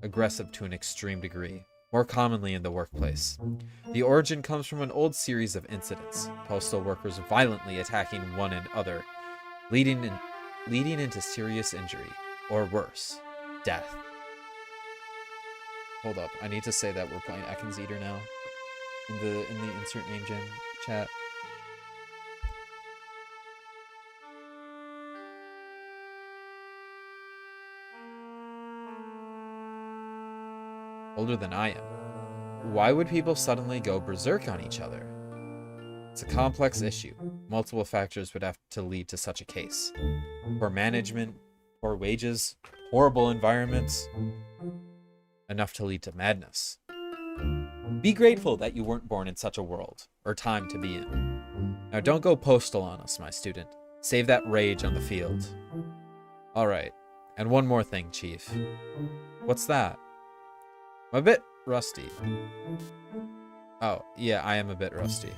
aggressive to an extreme degree, more commonly in the workplace. The origin comes from an old series of incidents, postal workers violently attacking one another, leading into serious injury, or worse, death. Hold up, I need to say that we're playing Ekans Eater now in the insert name gen chat. Older than I am. Why would people suddenly go berserk on each other? It's a complex issue. Multiple factors would have to lead to such a case. Poor management, poor wages, horrible environments. Enough to lead to madness. Be grateful that you weren't born in such a world, or time to be in. Now don't go postal on us, my student. Save that rage on the field. Alright, and one more thing, Chief. What's that? I'm a bit rusty. Oh, yeah, I am a bit rusty.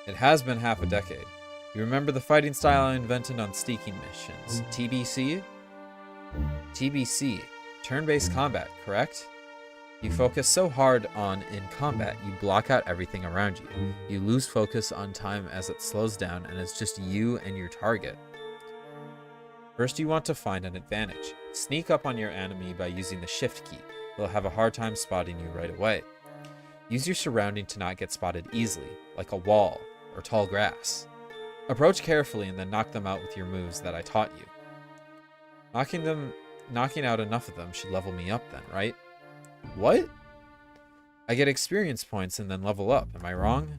It has been half a decade. You remember the fighting style I invented on sneaking missions, TBC? TBC, turn-based combat, correct? You focus so hard on in combat, you block out everything around you. You lose focus on time as it slows down and it's just you and your target. First, you want to find an advantage. Sneak up on your enemy by using the shift key. They'll have a hard time spotting you right away. Use your surrounding to not get spotted easily, like a wall or tall grass. Approach carefully and then knock them out with your moves that I taught you. Knocking out enough of them should level me up then, right? What? I get experience points and then level up, am I wrong?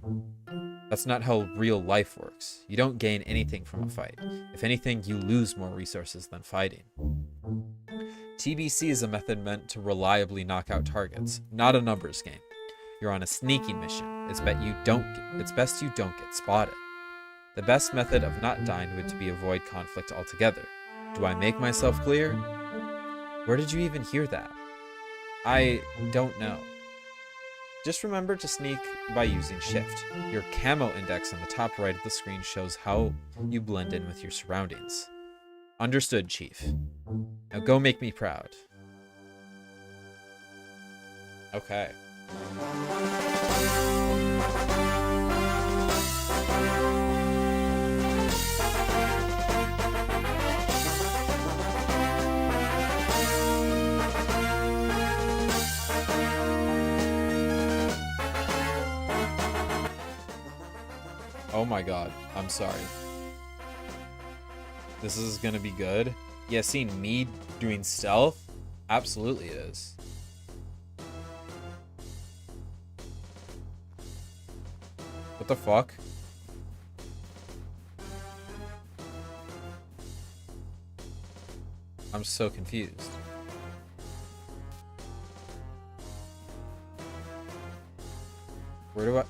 That's not how real life works. You don't gain anything from a fight. If anything, you lose more resources than fighting. TBC is a method meant to reliably knock out targets, not a numbers game. You're on a sneaking mission. It's best you don't get spotted. The best method of not dying would be avoid conflict altogether. Do I make myself clear? Where did you even hear that? I don't know. Just remember to sneak by using shift. Your camo index on the top right of the screen shows how you blend in with your surroundings. Understood, Chief. Now go make me proud. Okay. Oh my god, I'm sorry. This is gonna be good. Yeah, seeing me doing stealth? Absolutely it is. What the fuck? I'm so confused. Where do I...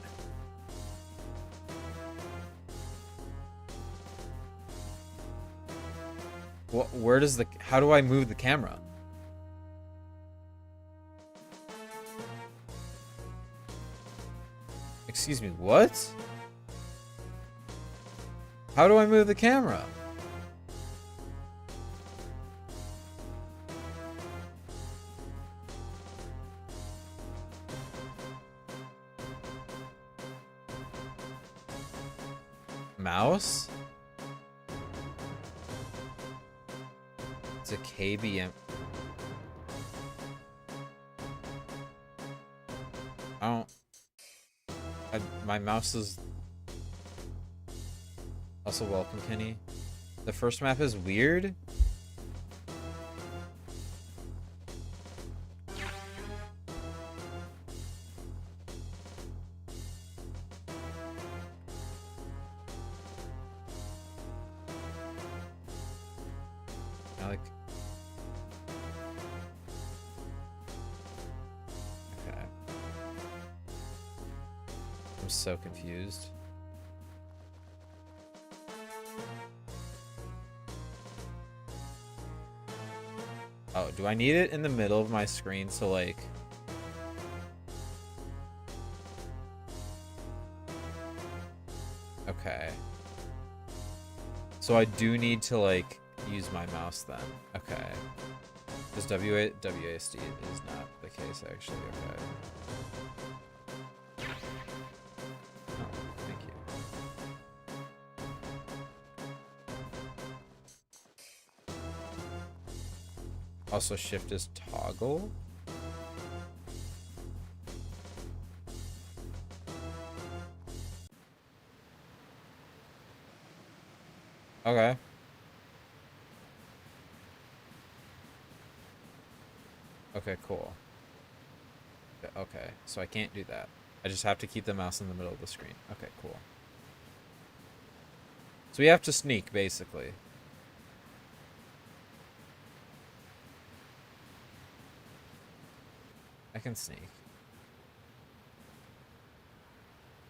Where does the... How do I move the camera? Excuse me, what? How do I move the camera? Mouse? It's a KBM. My mouse is... Also welcome, Kenny. The first map is weird. So confused. Oh, do I need it in the middle of my screen so like... Okay. So I do need to, like, use my mouse then. Okay. Because WASD is not the case, actually. Okay. Oh, thank you. Also, shift is toggle. Okay. Okay, cool. Okay, so I can't do that. I just have to keep the mouse in the middle of the screen. Okay, cool. So we have to sneak, basically. I can sneak.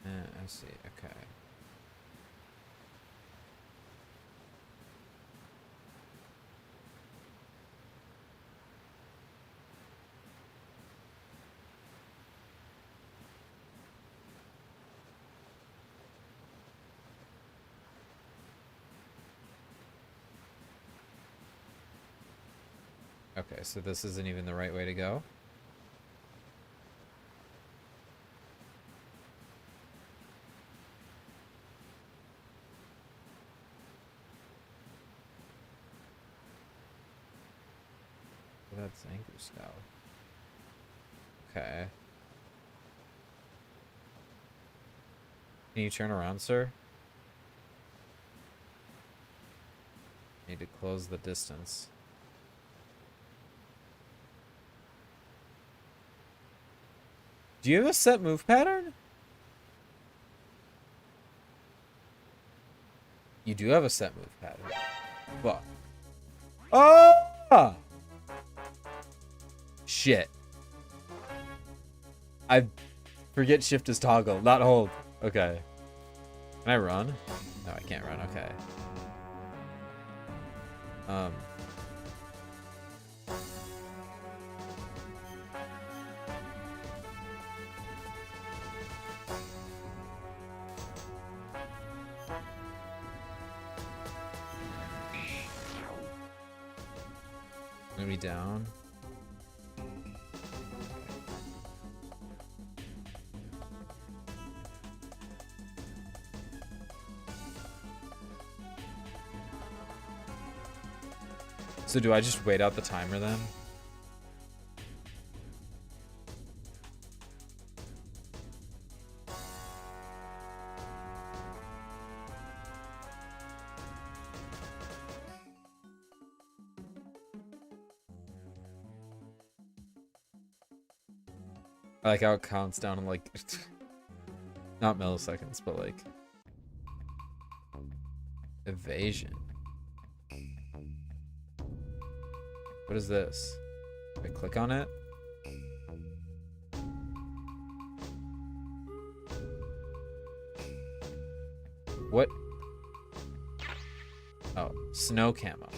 I see, okay. Okay, so this isn't even the right way to go. That's Anchor Scout. Okay. Can you turn around, sir? Need to close the distance. Do you have a set move pattern? You do have a set move pattern. Fuck. Oh! Shit. I forget shift is toggle, not hold. Okay. Can I run? No, I can't run. Okay. I'm gonna be down. So do I just wait out the timer then? I like how it counts down in like, not milliseconds, but like evasion. What is this? I click on it. What? Oh, snow camo.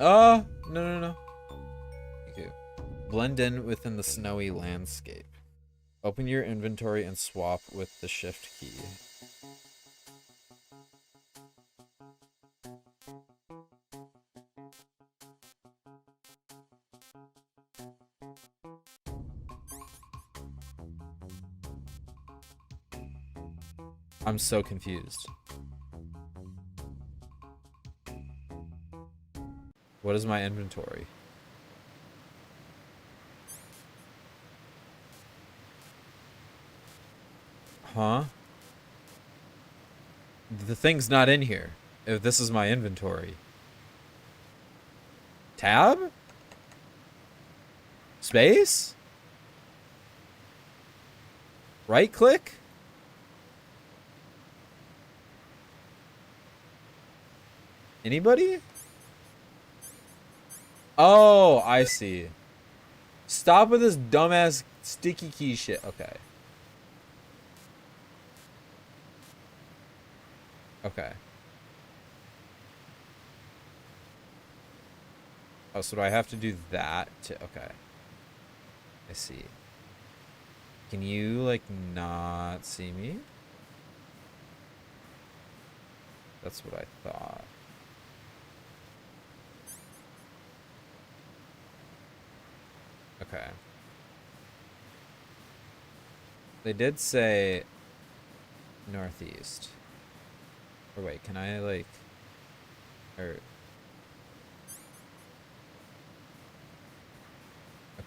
Oh, no. Okay. Blend in within the snowy landscape. Open your inventory and swap with the shift key. I'm so confused. What is my inventory? Huh? The thing's not in here. If this is my inventory. Tab? Space? Right click? Anybody? Oh, I see. Stop with this dumbass sticky key shit. Okay. Okay. Oh, so do I have to do that to... Okay. I see. Can you, like, not see me? That's what I thought. Okay. They did say northeast. Or wait, can I like... Or...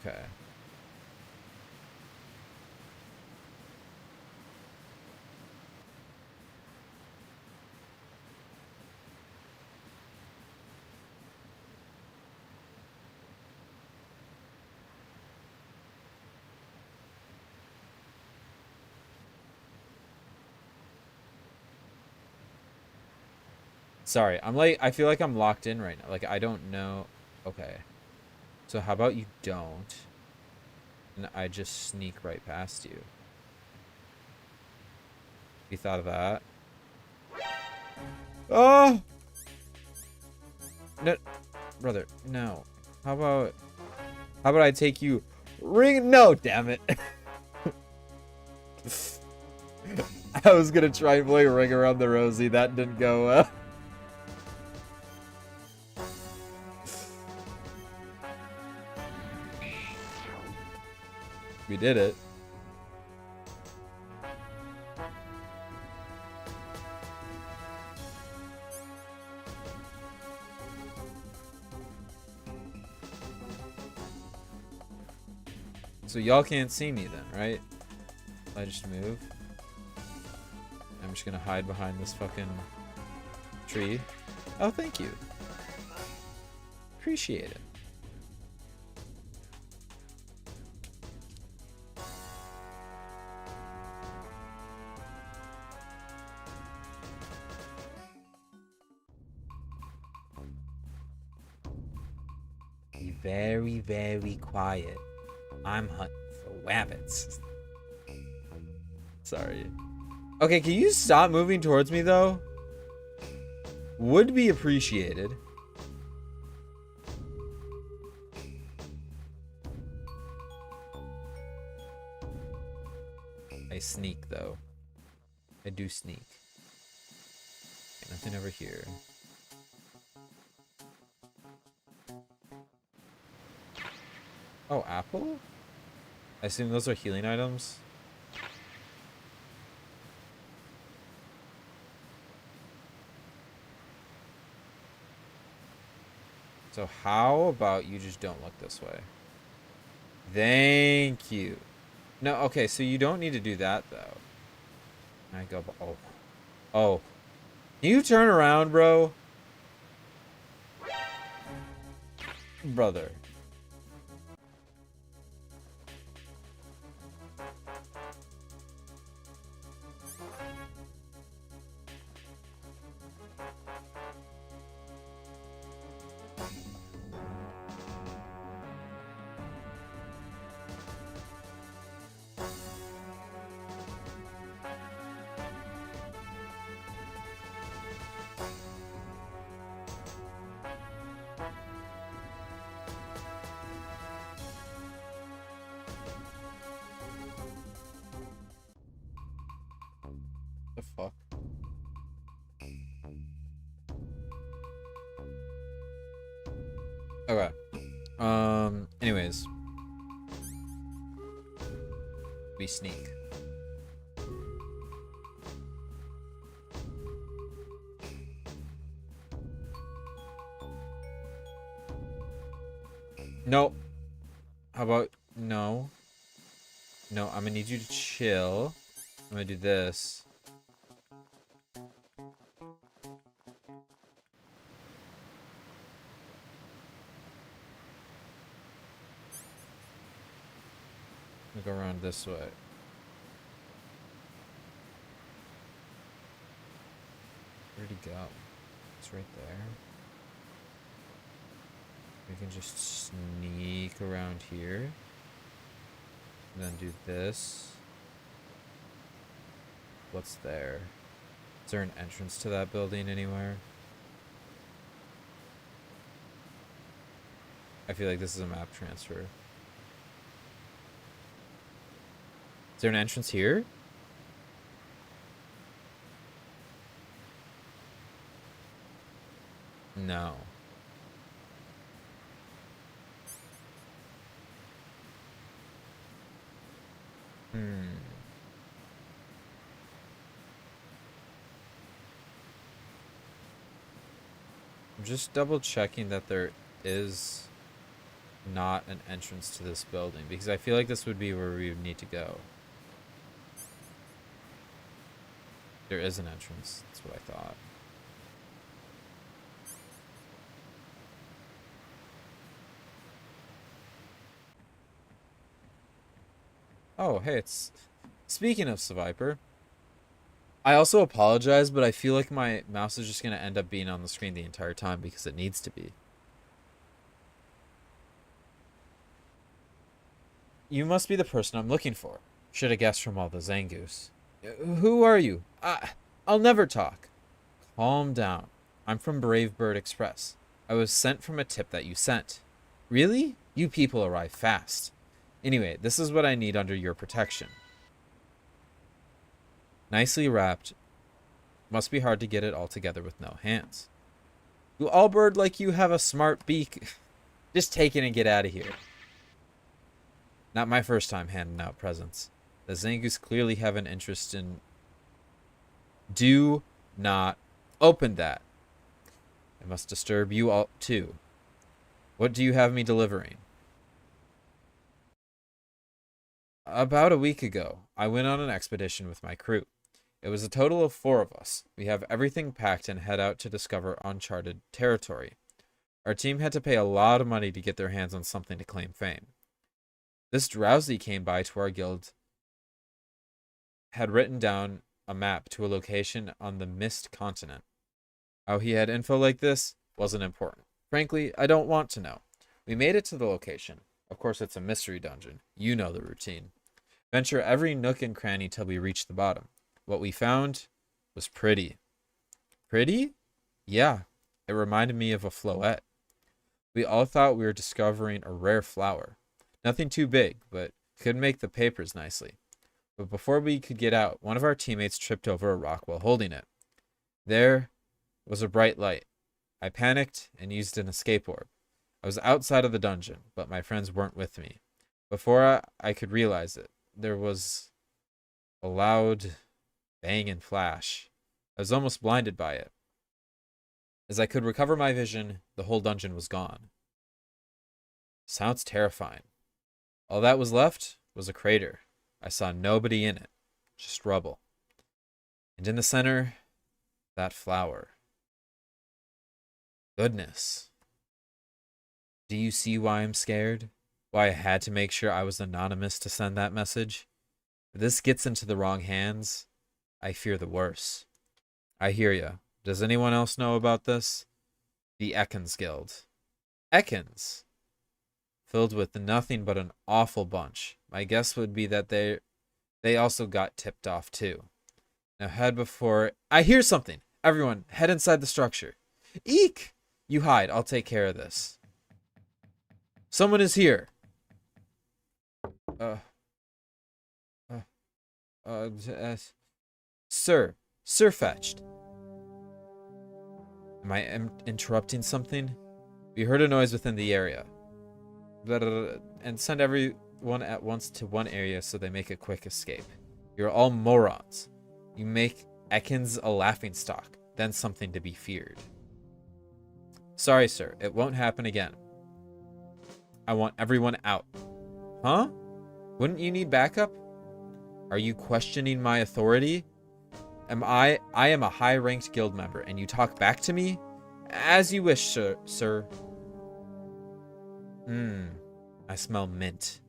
Okay. Sorry, I'm like, I feel like I'm locked in right now. Like, I don't know. Okay. So how about you don't? And I just sneak right past you. You thought of that? Oh! No, brother, no. How about I take you ring? No, damn it. I was gonna try and play Ring Around the Rosie. That didn't go well. We did it. So y'all can't see me then, right? I just move. I'm just gonna hide behind this fucking tree. Oh, thank you. Appreciate it. Be very, very quiet. I'm hunting for rabbits. Sorry. Okay, can you stop moving towards me, though? Would be appreciated. I sneak, though. I do sneak. Okay, nothing over here. Oh, apple? I assume those are healing items. So how about you just don't look this way? Thank you. No, okay, so you don't need to do that, though. I go, oh. Oh. Can you turn around, bro? Brother. The fuck? Okay. Anyways. We sneak. Nope. How about no? No, I'm gonna need you to chill. I'm gonna do this. I'm gonna go around this way. Where'd he go? It's right there. We can just sneak around here. And then do this. What's there? Is there an entrance to that building anywhere? I feel like this is a map transfer. Is there an entrance here? No. I'm just double checking that there is not an entrance to this building, because I feel like this would be where we would need to go. There is an entrance. That's what I thought. Oh, hey, it's... Speaking of Sviper, I also apologize, but I feel like my mouse is just going to end up being on the screen the entire time because it needs to be. You must be the person I'm looking for. Should have guessed from all the Zangoose. Who are you? I'll never talk. Calm down. I'm from Brave Bird Express. I was sent from a tip that you sent. Really? You people arrive fast. Anyway, this is what I need under your protection. Nicely wrapped. Must be hard to get it all together with no hands. Do all bird like you have a smart beak? Just take it and get out of here. Not my first time handing out presents. The Zangoose clearly have an interest in... Do not open that. It must disturb you all too. What do you have me delivering? About a week ago, I went on an expedition with my crew. It was a total of 4 of us. We have everything packed and head out to discover uncharted territory. Our team had to pay a lot of money to get their hands on something to claim fame. This drowsy came by to our guild, had written down a map to a location on the Mist continent. How he had info like this wasn't important. Frankly, I don't want to know. We made it to the location. Of course, it's a mystery dungeon. You know the routine. Venture every nook and cranny till we reach the bottom. What we found was pretty. Pretty? Yeah, it reminded me of a floette. We all thought we were discovering a rare flower. Nothing too big, but could make the papers nicely. But before we could get out, one of our teammates tripped over a rock while holding it. There was a bright light. I panicked and used an escape orb. I was outside of the dungeon, but my friends weren't with me. Before I could realize it, there was a loud bang and flash. I was almost blinded by it. As I could recover my vision, the whole dungeon was gone. Sounds terrifying. All that was left was a crater. I saw nobody in it, just rubble. And in the center, that flower. Goodness. Do you see why I'm scared? Why I had to make sure I was anonymous to send that message? If this gets into the wrong hands, I fear the worst. I hear ya. Does anyone else know about this? The Ekans Guild. Ekans? Filled with nothing but an awful bunch. My guess would be that they also got tipped off too. Now head before... I hear something! Everyone, head inside the structure. Eek! You hide, I'll take care of this. Someone is here! Sir Fetched. Am I interrupting something? We heard a noise within the area. And send everyone at once to one area so they make a quick escape. You're all morons. You make Ekans a laughingstock, then something to be feared. Sorry, sir. It won't happen again. I want everyone out. Huh? Wouldn't you need backup? Are you questioning my authority? I am a high-ranked guild member, and you talk back to me? As you wish, sir. I smell mint.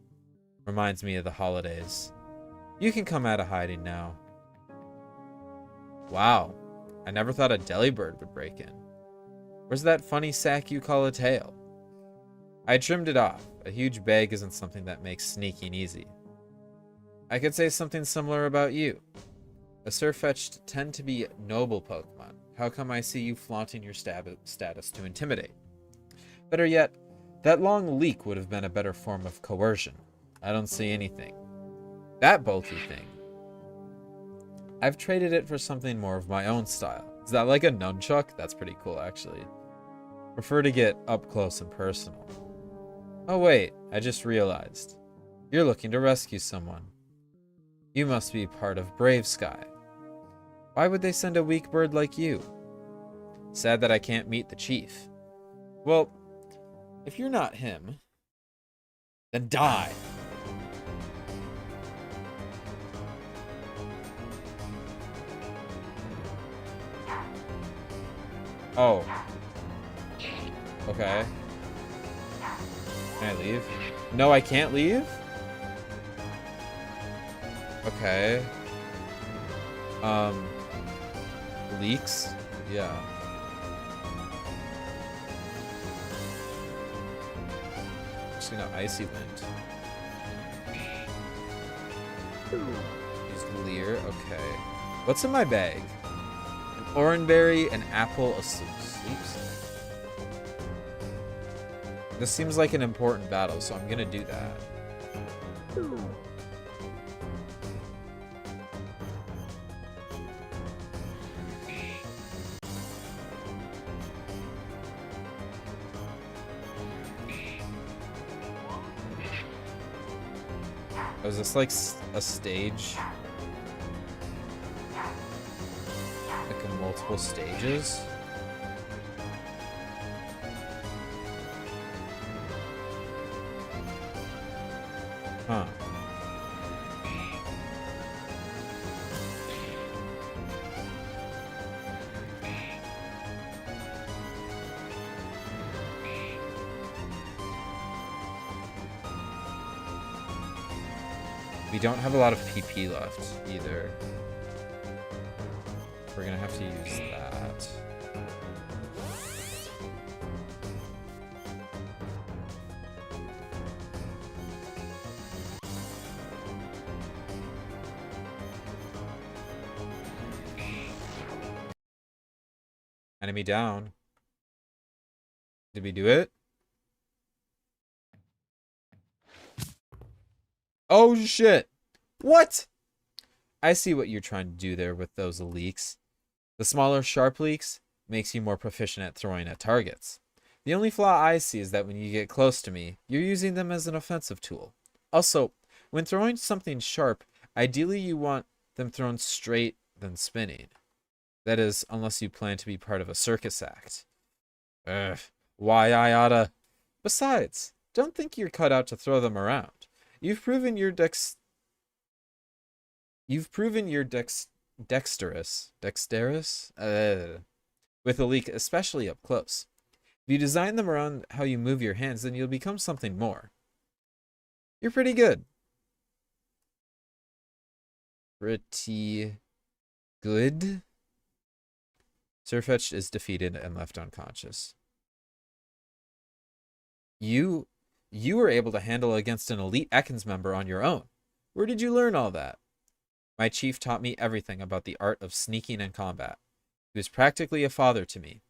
Reminds me of the holidays. You can come out of hiding now. Wow. I never thought a delibird would break in. Where's that funny sack you call a tail? I trimmed it off. A huge bag isn't something that makes sneaking easy. I could say something similar about you. The Surfetched tend to be noble Pokemon. How come I see you flaunting your status to intimidate? Better yet, that long leak would have been a better form of coercion. I don't see anything. That bulky thing. I've traded it for something more of my own style. Is that like a nunchuck? That's pretty cool, actually. Prefer to get up close and personal. Oh wait, I just realized. You're looking to rescue someone. You must be part of Brave Sky. Why would they send a weak bird like you? Sad that I can't meet the chief. Well, if you're not him, then die. Oh. Okay. Can I leave? No, I can't leave? Okay. Leaks? Yeah. Just gonna icy wind. Use Leer, okay. What's in my bag? An oranberry, an apple, a sleep seed. This seems like an important battle, so I'm gonna do that. Oh, is this like a stage? Like in multiple stages? Huh. We don't have a lot of PP left either. We're gonna have to use that. Enemy down. Did we do it? Oh shit! What? I see what you're trying to do there with those leaks. The smaller sharp leaks makes you more proficient at throwing at targets. The only flaw I see is that when you get close to me, you're using them as an offensive tool. Also, when throwing something sharp, ideally you want them thrown straight than spinning. That is, unless you plan to be part of a circus act. Ugh, why I oughta... Besides, don't think you're cut out to throw them around. You've proven you're dexterous with a leak, especially up close. If you design them around how you move your hands, then you'll become something more. You're pretty good. Pretty good? Sirfetch'd is defeated and left unconscious. You were able to handle against an elite Ekans member on your own. Where did you learn all that? My chief taught me everything about the art of sneaking and combat. He was practically a father to me.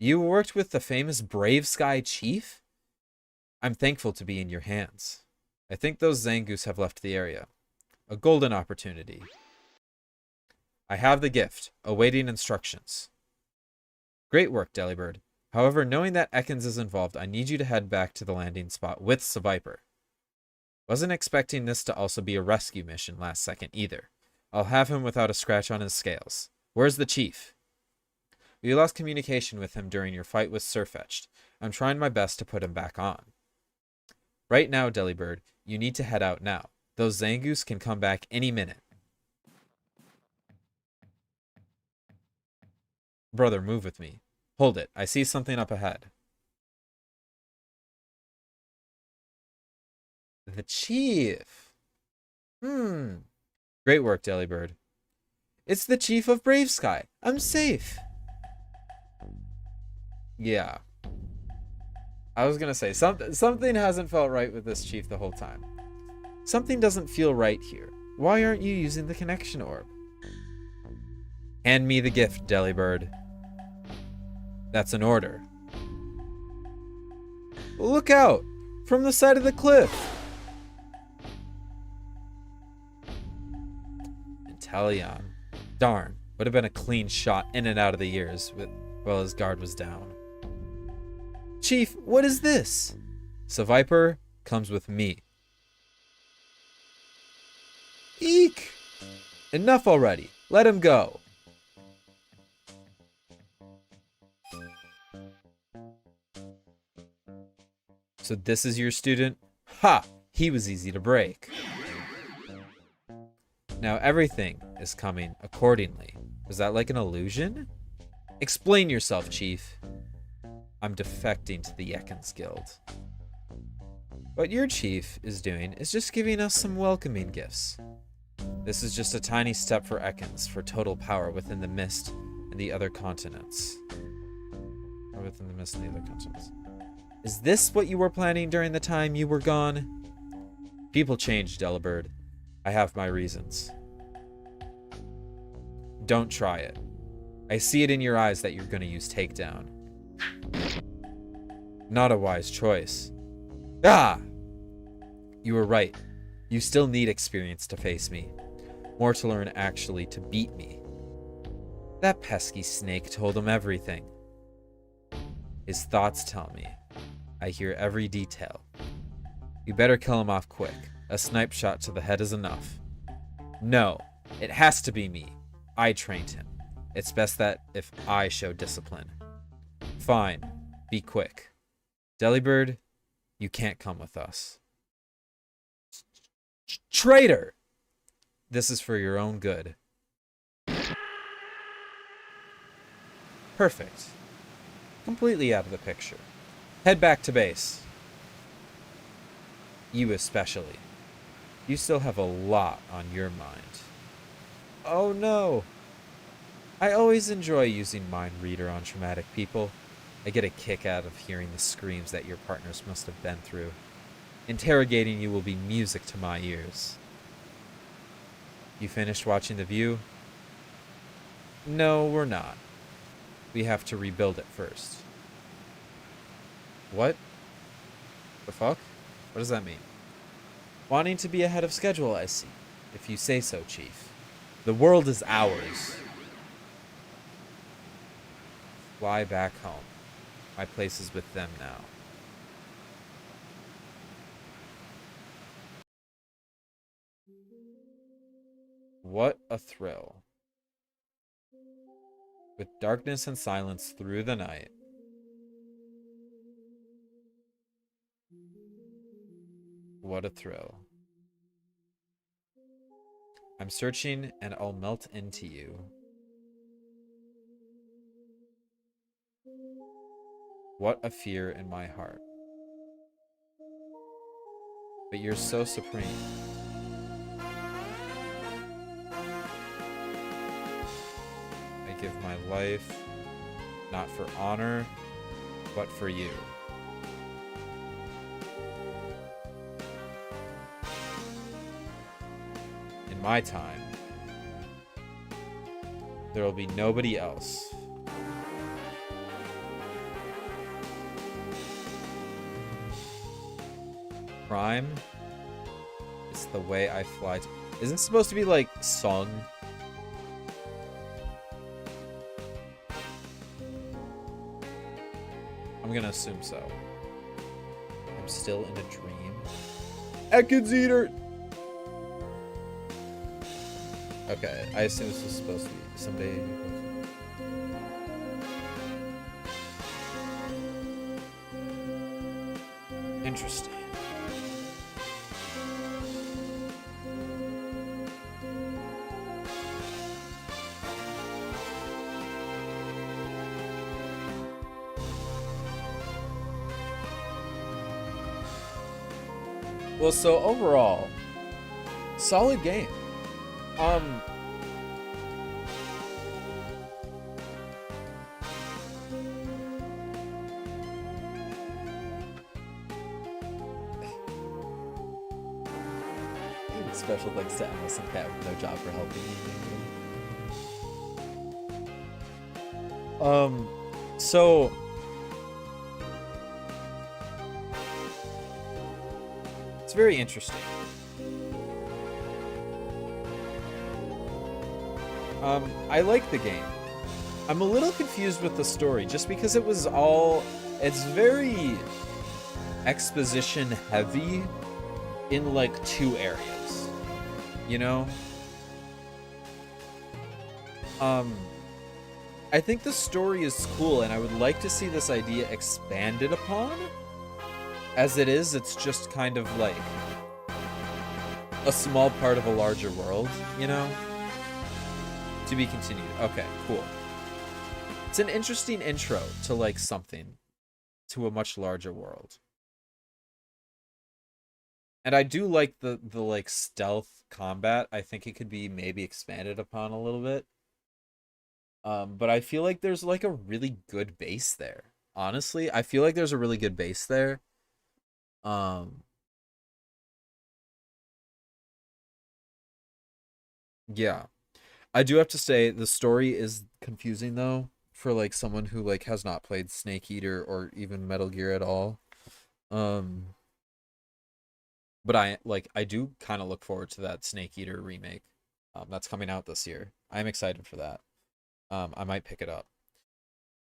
You worked with the famous Brave Sky Chief? I'm thankful to be in your hands. I think those Zangoose have left the area. A golden opportunity. I have the gift, awaiting instructions. Great work, Delibird. However, knowing that Ekans is involved, I need you to head back to the landing spot with Viper. Wasn't expecting this to also be a rescue mission last second either. I'll have him without a scratch on his scales. Where's the chief? We lost communication with him during your fight with Sirfetch'd. I'm trying my best to put him back on. Right now, Delibird, you need to head out now. Those Zangoose can come back any minute. Brother, move with me. Hold it. I see something up ahead. The chief. Great work, Delibird. It's the chief of Brave Sky. I'm safe. Yeah. I was gonna say, something hasn't felt right with this chief the whole time. Something doesn't feel right here. Why aren't you using the connection orb? Hand me the gift, Delibird. That's an order. Look out! From the side of the cliff! Inteleon. Darn. Would have been a clean shot in and out of the ears while his guard was down. Chief, what is this? Viper comes with me. Eek! Enough already. Let him go. So this is your student? Ha! He was easy to break. Now everything is coming accordingly. Was that like an illusion? Explain yourself, Chief. I'm defecting to the Ekans Guild. What your chief is doing is just giving us some welcoming gifts. This is just a tiny step for Ekans for total power within the mist and the other continents. Or within the mist and the other continents. Is this what you were planning during the time you were gone? People change, Delibird. I have my reasons. Don't try it. I see it in your eyes that you're going to use takedown. Not a wise choice. Ah! You were right. You still need experience to face me. More to learn actually to beat me. That pesky snake told him everything. His thoughts tell me. I hear every detail. You better kill him off quick. A snipe shot to the head is enough. No, it has to be me. I trained him. It's best that if I show discipline. Fine. Be quick. Delibird, you can't come with us. Traitor! This is for your own good. Perfect. Completely out of the picture. Head back to base. You especially. You still have a lot on your mind. Oh no! I always enjoy using Mind Reader on traumatic people. I get a kick out of hearing the screams that your partners must have been through. Interrogating you will be music to my ears. You finished watching The View? No, we're not. We have to rebuild it first. What? The fuck? What does that mean? Wanting to be ahead of schedule, I see. If you say so, Chief. The world is ours. Fly back home. My place is with them now. What a thrill. With darkness and silence through the night. What a thrill. I'm searching and I'll melt into you. What a fear in my heart. But you're so supreme. I give my life, not for honor, but for you. In my time, there will be nobody else. Crime is the way I fly. Isn't it supposed to be like sung? I'm gonna assume so. I'm still in a dream. Ekans Eater! Okay, I assume this was supposed to be someday. Interesting. Well, so overall, solid game. Special thanks to Emma and Cat with no job for helping me. So it's very interesting. I like the game. I'm a little confused with the story just because it's very exposition heavy in like two areas, you know? I think the story is cool and I would like to see this idea expanded upon. As it is, it's just kind of like a small part of a larger world, you know? To be continued. Okay, cool. It's an interesting intro to like something, to a much larger world. And I do like the like stealth combat. I think it could be maybe expanded upon a little bit. But I feel like there's like a really good base there. Honestly, I feel like there's a really good base there. Um, yeah. I do have to say the story is confusing though for like someone who like has not played Snake Eater or even Metal Gear at all. Um, but I do kind of look forward to that Snake Eater remake. That's coming out this year. I'm excited for that. I might pick it up.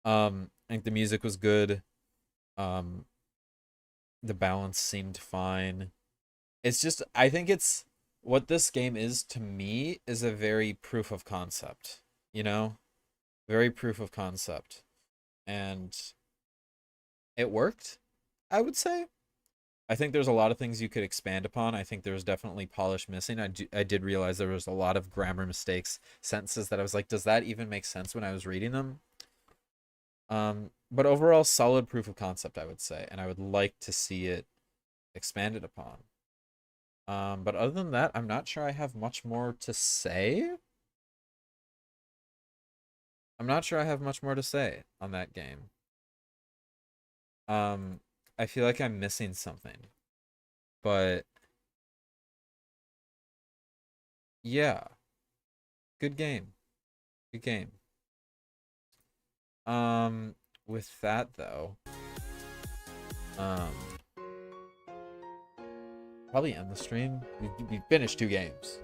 I think the music was good. Um, the balance seemed fine. It's just I think it's what this game is to me is a very proof of concept, you know? Very proof of concept. And it worked, I would say. I think there's a lot of things you could expand upon. I think there was definitely polish missing. I did realize there was a lot of grammar mistakes, sentences that I was like, does that even make sense when I was reading them? But overall, solid proof of concept, I would say, and I would like to see it expanded upon. But other than that, I'm not sure I have much more to say. I'm not sure I have much more to say on that game. I feel like I'm missing something. But yeah, good game. Good game. With that though, um, probably end the stream. We finished 2 games.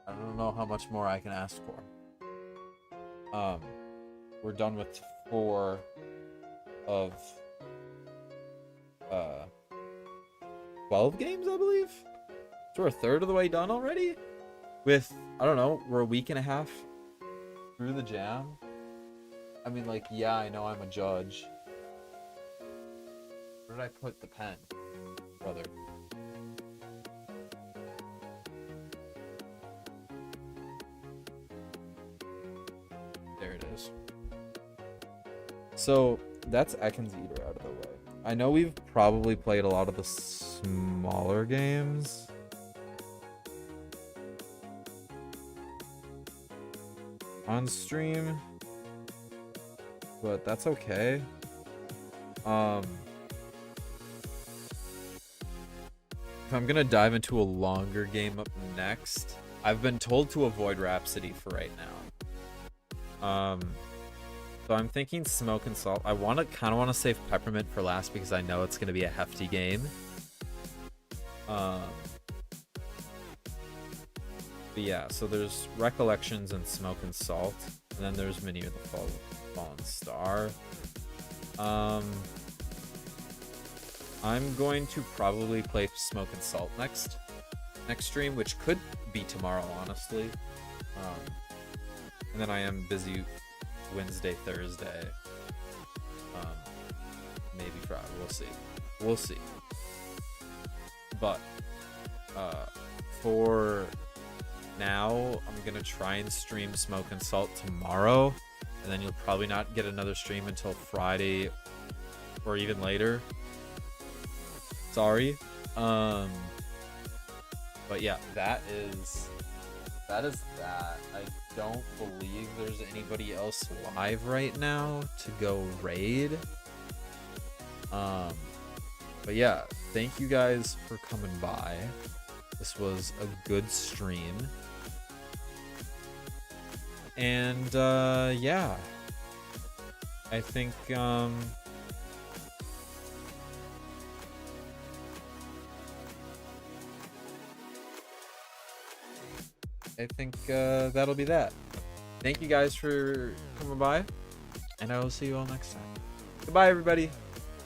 I don't know how much more I can ask for. We're done with 4 of 12 games, I believe. So we're a third of the way done already. With I don't know, we're a week and a half through the jam. I mean, like, yeah, I know I'm a judge. Where did I put the pen, brother? There it is. So that's Ekans Eater out of the way. I know we've probably played a lot of the smaller games. On stream. But that's okay. If I'm gonna dive into a longer game up next, I've been told to avoid Rhapsody for right now. So I'm thinking Smoke and Salt. I kind of want to save Peppermint for last because I know it's gonna be a hefty game. But yeah, so there's Recollections and Smoke and Salt, and then there's Mini or the Fallen Star. I'm going to probably play Smoke and Salt next stream, which could be tomorrow, honestly. And then I am busy Wednesday, Thursday. Maybe Friday. We'll see. But for now, I'm gonna try and stream Smoke and Salt tomorrow, and then you'll probably not get another stream until Friday or even later. Sorry. But yeah, that is that. I don't believe there's anybody else live right now to go raid. But yeah, thank you guys for coming by. This was a good stream. And yeah, I think that'll be that. Thank you guys for coming by, and I will see you all next time. Goodbye, everybody.